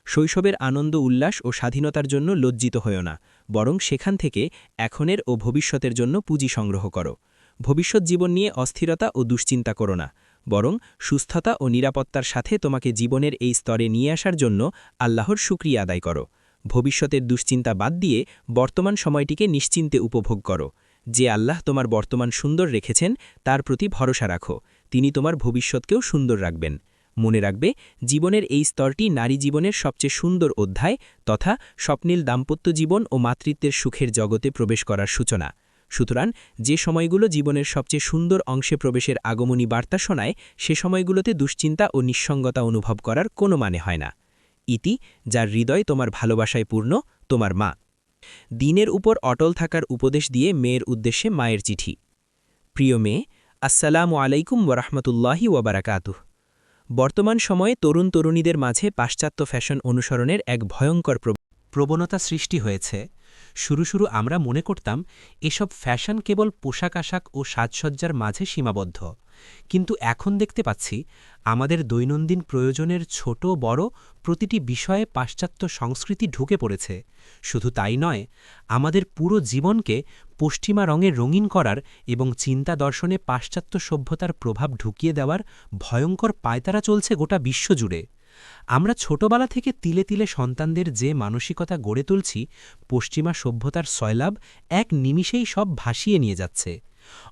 শৈশবের আনন্দ উল্লাস ও স্বাধীনতার জন্য লজ্জিত হও না, বরং সেখান থেকে এখনের ও ভবিষ্যতের জন্য পুঁজি সংগ্রহ করো। ভবিষ্যৎ জীবন নিয়ে অস্থিরতা ও দুশ্চিন্তা করো না, বরং সুস্থতা ও নিরাপত্তার সাথে তোমাকে জীবনের এই স্তরে নিয়ে আসার জন্য আল্লাহর শুকরিয়া আদায় করো। ভবিষ্যতের দুশ্চিন্তা বাদ দিয়ে বর্তমান সময়টিকে নিশ্চিন্তে উপভোগ করো। যে আল্লাহ তোমার বর্তমান সুন্দর রেখেছেন তার প্রতি ভরসা রাখো, তিনি তোমার ভবিষ্যৎকেও সুন্দর রাখবেন। মনে রাখবে, জীবনের এই স্তরটি নারী জীবনের সবচেয়ে সুন্দর অধ্যায় তথা স্বপ্নীল দাম্পত্য জীবন ও মাতৃত্বের সুখের জগতে প্রবেশ করার সূচনা। সুতরাং যে সময়গুলো জীবনের সবচেয়ে সুন্দর অংশে প্রবেশের আগমনী বার্তা শোনায়, সে সময়গুলোতে দুশ্চিন্তা ও নিঃসঙ্গতা অনুভব করার কোনো মানে হয় না। ইতি, যার হৃদয় তোমার ভালোবাসায় পূর্ণ, তোমার মা। দিনের উপর অটল থাকার উপদেশ দিয়ে মেয়ের উদ্দেশ্যে মায়ের চিঠি। প্রিয় মেয়ে, আসসালামু আলাইকুম ওয়ারাহমাতুল্লাহি ওয়াবারাকাতুহ। বর্তমান সময়ে তরুণ তরুণীদের মাঝে পাশ্চাত্য ফ্যাশন অনুসরণের এক ভয়ঙ্কর প্রবণতা সৃষ্টি হয়েছে। শুরু আমরা মনে করতাম এসব ফ্যাশন কেবল পোশাক আশাক ও সাজসজ্জার মাঝে সীমাবদ্ধ, কিন্তু এখন দেখতে পাচ্ছি আমাদের দৈনন্দিন প্রয়োজনের ছোট বড় প্রতিটি বিষয়ে পাশ্চাত্য সংস্কৃতি ঢুকে পড়েছে। শুধু তাই নয়, আমাদের পুরো জীবনকে পশ্চিমা রঙে রঙিন করার এবং চিন্তা দর্শনে পাশ্চাত্য সভ্যতার প্রভাব ঢুকিয়ে দেওয়ার ভয়ঙ্কর পায়তারা চলছে গোটা বিশ্বজুড়ে। আমরা ছোটবেলা থেকে তিলে তিলে সন্তানদের যে মানসিকতা গড়ে তুলছি, পশ্চিমা সভ্যতার সয়লাব এক নিমিষেই সব ভাসিয়ে নিয়ে যাচ্ছে।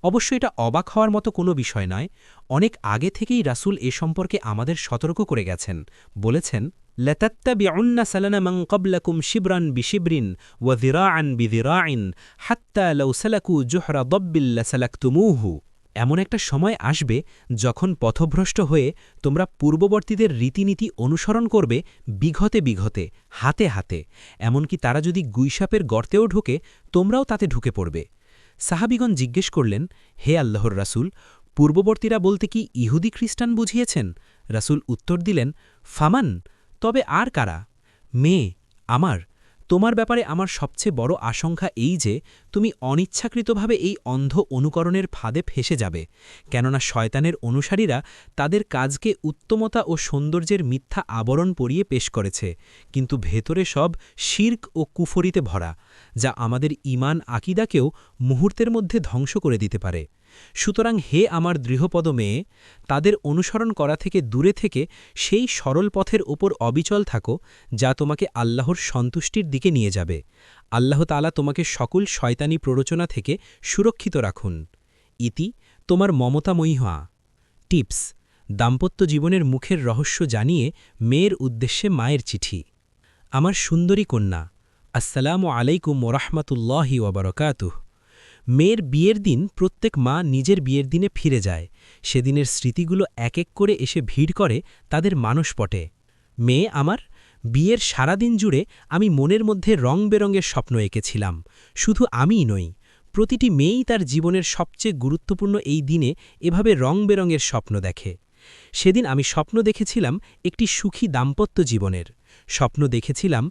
অবশ্য এটা অবাক হওয়ার মতো কোনো বিষয় নয়। অনেক আগে থেকেই রাসূল এ সম্পর্কে আমাদের সতর্ক করে গেছেন। বলেছেন, লাতাত্তাবিউন্না সালানা মান ক্বাবলাকুম শিবরান বিশিবরিন ওয়া যিরাআন বিযিরাইন হাত্তা লাউ সালাকু জুহরা দাব্বিল লাসালাকতুমুহু। এমন একটা সময় আসবে যখন পথভ্রষ্ট হয়ে তোমরা পূর্ববর্তীদের রীতিনীতি অনুসরণ করবে বিঘতে বিঘতে, হাতে হাতে। এমনকি তারা যদি গুইসাপের গর্তেও ঢোকে, তোমরাও তাতে ঢুকে পড়বে। সাহাবীগণ জিজ্ঞেস করলেন, হে আল্লাহর রাসূল, পূর্ববর্তীরা বলতে কি ইহুদি খ্রিস্টান বুঝিয়েছেন? রাসূল উত্তর দিলেন, ফামান, তবে আর কারা? মেয়ে আমার, তোমার ব্যাপারে আমার সবচেয়ে বড় আশঙ্কা এই যে তুমি অনিচ্ছাকৃতভাবে এই অন্ধ অনুকরণের ফাঁদে ফেসে যাবে। কেননা শয়তানের অনুসারীরা তাদের কাজকে উত্তমতা ও সৌন্দর্যের মিথ্যা আবরণ পরিয়ে পেশ করেছে, কিন্তু ভেতরে সব শির্ক ও কুফরিতে ভরা, যা আমাদের ঈমান আকিদাকেও মুহূর্তের মধ্যে ধ্বংস করে দিতে পারে। সুতরাং হে আমার দৃঢ়পদ মেয়ে, তাদের অনুসরণ করা থেকে দূরে থেকে সেই সরল পথের ওপর অবিচল থাকো যা তোমাকে আল্লাহর সন্তুষ্টির দিকে নিয়ে যাবে। আল্লাহ তাআলা তোমাকে সকল শয়তানি প্ররোচনা থেকে সুরক্ষিত রাখুন। ইতি, তোমার মমতাময়ী হওয়া। টিপস: দাম্পত্য জীবনের মুখের রহস্য জানিয়ে মেয়ের উদ্দেশ্যে মায়ের চিঠি। আমার সুন্দরী কন্যা, আসসালামু আলাইকুম ওরহমতুল্লাহি ওবরকাতুহ। মেয়ের বিয়ের দিন প্রত্যেক মা নিজের বিয়ের দিনে ফিরে যায়। সেদিনের স্মৃতিগুলো এক এক করে এসে ভিড় করে তাদের মানসপটে। মেয়ে আমার, বিয়ের সারাদিন জুড়ে আমি মনের মধ্যে রং বেরঙের স্বপ্ন এঁকেছিলাম। শুধু আমিই নই, প্রতিটি মেয়েই তার জীবনের সবচেয়ে গুরুত্বপূর্ণ এই দিনে এভাবে রং বেরঙের স্বপ্ন দেখে। সেদিন আমি স্বপ্ন দেখেছিলাম একটি সুখী দাম্পত্য জীবনের। স্বপ্ন দেখেছিলাম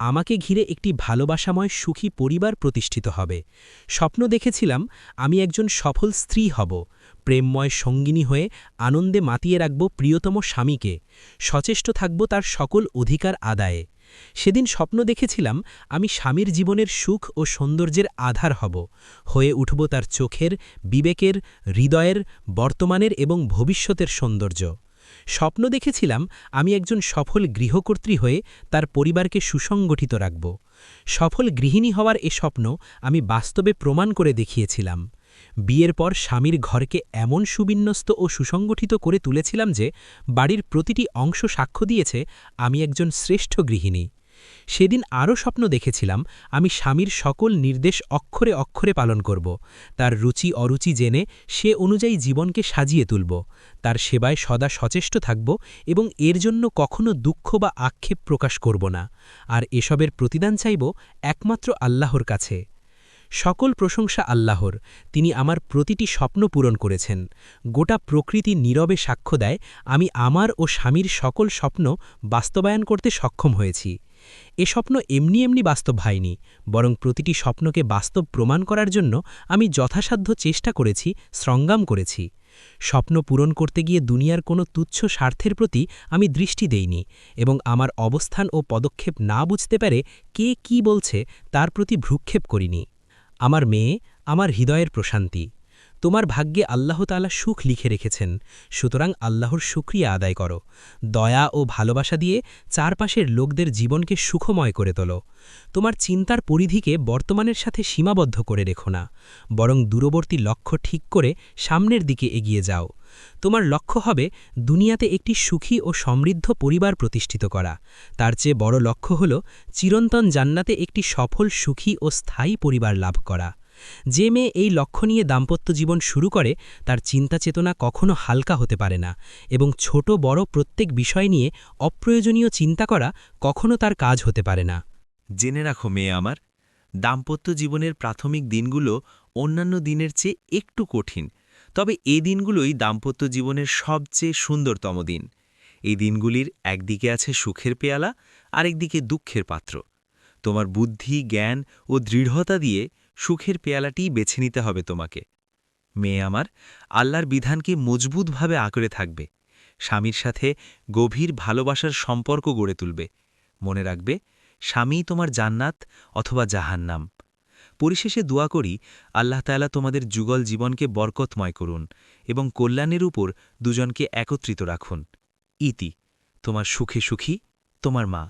আমাকে ঘিরে একটি ভালোবাসাময় সুখী পরিবার প্রতিষ্ঠিত হবে। স্বপ্ন দেখেছিলাম আমি একজন সফল স্ত্রী হব, প্রেমময় সঙ্গিনী হয়ে আনন্দে মাতিয়ে রাখব প্রিয়তম স্বামীকে, সচেষ্ট থাকব তার সকল অধিকার আদায়ে। সেদিন স্বপ্ন দেখেছিলাম আমি স্বামীর জীবনের সুখ ও সৌন্দর্যের আধার হব, হয়ে উঠব তার চোখের, বিবেকের, হৃদয়ের, বর্তমানের এবং ভবিষ্যতের সৌন্দর্য। স্বপ্ন দেখেছিলাম আমি একজন সফল গৃহকর্ত্রী হয়ে তার পরিবারকে সুসংগঠিত রাখব। সফল গৃহিণী হওয়ার এ স্বপ্ন আমি বাস্তবে প্রমাণ করে দেখিয়েছিলাম। বিয়ের পর স্বামীর ঘরকে এমন সুবিন্যস্ত ও সুসংগঠিত করে তুলেছিলাম যে বাড়ির প্রতিটি অংশ সাক্ষ্য দিয়েছে আমি একজন শ্রেষ্ঠ গৃহিণী। সেদিন আরও স্বপ্ন দেখেছিলাম আমি স্বামীর সকল নির্দেশ অক্ষরে অক্ষরে পালন করব, তার রুচি অরুচি জেনে সে অনুযায়ী জীবনকে সাজিয়ে তুলব, তার সেবায় সদা সচেষ্ট থাকব এবং এর জন্য কখনো দুঃখ বা আক্ষেপ প্রকাশ করব না। আর এসবের প্রতিদান চাইব একমাত্র আল্লাহর কাছে। সকল প্রশংসা আল্লাহর, তিনি আমার প্রতিটি স্বপ্ন পূরণ করেছেন। গোটা প্রকৃতি নীরবে সাক্ষ্য দেয় আমি আমার ও স্বামীর সকল স্বপ্ন বাস্তবায়ন করতে সক্ষম হয়েছি। এ স্বপ্ন এমনি এমনি বাস্তব হয়নি, বরং প্রতিটি স্বপ্নকে বাস্তব প্রমাণ করার জন্য আমি যথাসাধ্য চেষ্টা করেছি, সংগ্রাম করেছি। স্বপ্ন পূরণ করতে গিয়ে দুনিয়ার কোনো তুচ্ছ স্বার্থের প্রতি আমি দৃষ্টি দেইনি এবং আমার অবস্থান ও পদক্ষেপ না বুঝতে পারে কে কি বলছে তার প্রতি ভ্রুক্ষেপ করিনি। আমার মেয়ে, আমার হৃদয়ের প্রশান্তি। তোমার ভাগ্যে আল্লাহ তাআলা সুখ লিখে রেখেছেন, সুতরাং আল্লাহর শুকরিয়া আদায় করো। দয়া ও ভালোবাসা দিয়ে চারপাশের লোকদের জীবনকে সুখময় করে তোলো। তোমার চিন্তার পরিধিকে বর্তমানের সাথে সীমাবদ্ধ করে রেখো না, বরং দূরবর্তী লক্ষ্য ঠিক করে সামনের দিকে এগিয়ে যাও। তোমার লক্ষ্য হবে দুনিয়াতে একটি সুখী ও সমৃদ্ধ পরিবার প্রতিষ্ঠিত করা। তার চেয়ে বড় লক্ষ্য হল চিরন্তন জান্নাতে একটি সফল, সুখী ও স্থায়ী পরিবার লাভ করা। যে মেয়ে এই লক্ষ্য নিয়ে দাম্পত্য জীবন শুরু করে তার চিন্তা চেতনা কখনো হালকা হতে পারে না এবং ছোট বড় প্রত্যেক বিষয় নিয়ে অপ্রয়োজনীয় চিন্তা করা কখনো তার কাজ হতে পারে না। জেনে রাখো মেয়ে আমার, দাম্পত্য জীবনের প্রাথমিক দিনগুলো অন্যান্য দিনের চেয়ে একটু কঠিন, তবে এই দিনগুলোই দাম্পত্য জীবনের সবচেয়ে সুন্দরতম দিন। এই দিনগুলির একদিকে আছে সুখের পেয়ালা, আরেকদিকে দুঃখের পাত্র। তোমার বুদ্ধি, জ্ঞান ও দৃঢ়তা দিয়ে সুখের পেয়ালাটিই বেছে নিতে হবে তোমাকে। মেয়ে আমার, আল্লাহর বিধানকে মজবুতভাবে আঁকড়ে থাকবে, স্বামীর সাথে গভীর ভালোবাসার সম্পর্ক গড়ে তুলবে। মনে রাখবে, স্বামীই তোমার জান্নাত অথবা জাহান্নাম। পরিশেষে দোয়া করি আল্লাহ তাআলা তোমাদের যুগল জীবনকে বরকতময় করুন এবং কল্যাণের উপর দুজনকে একত্রিত রাখুন। ইতি, তোমার সুখে সুখী, তোমার মা।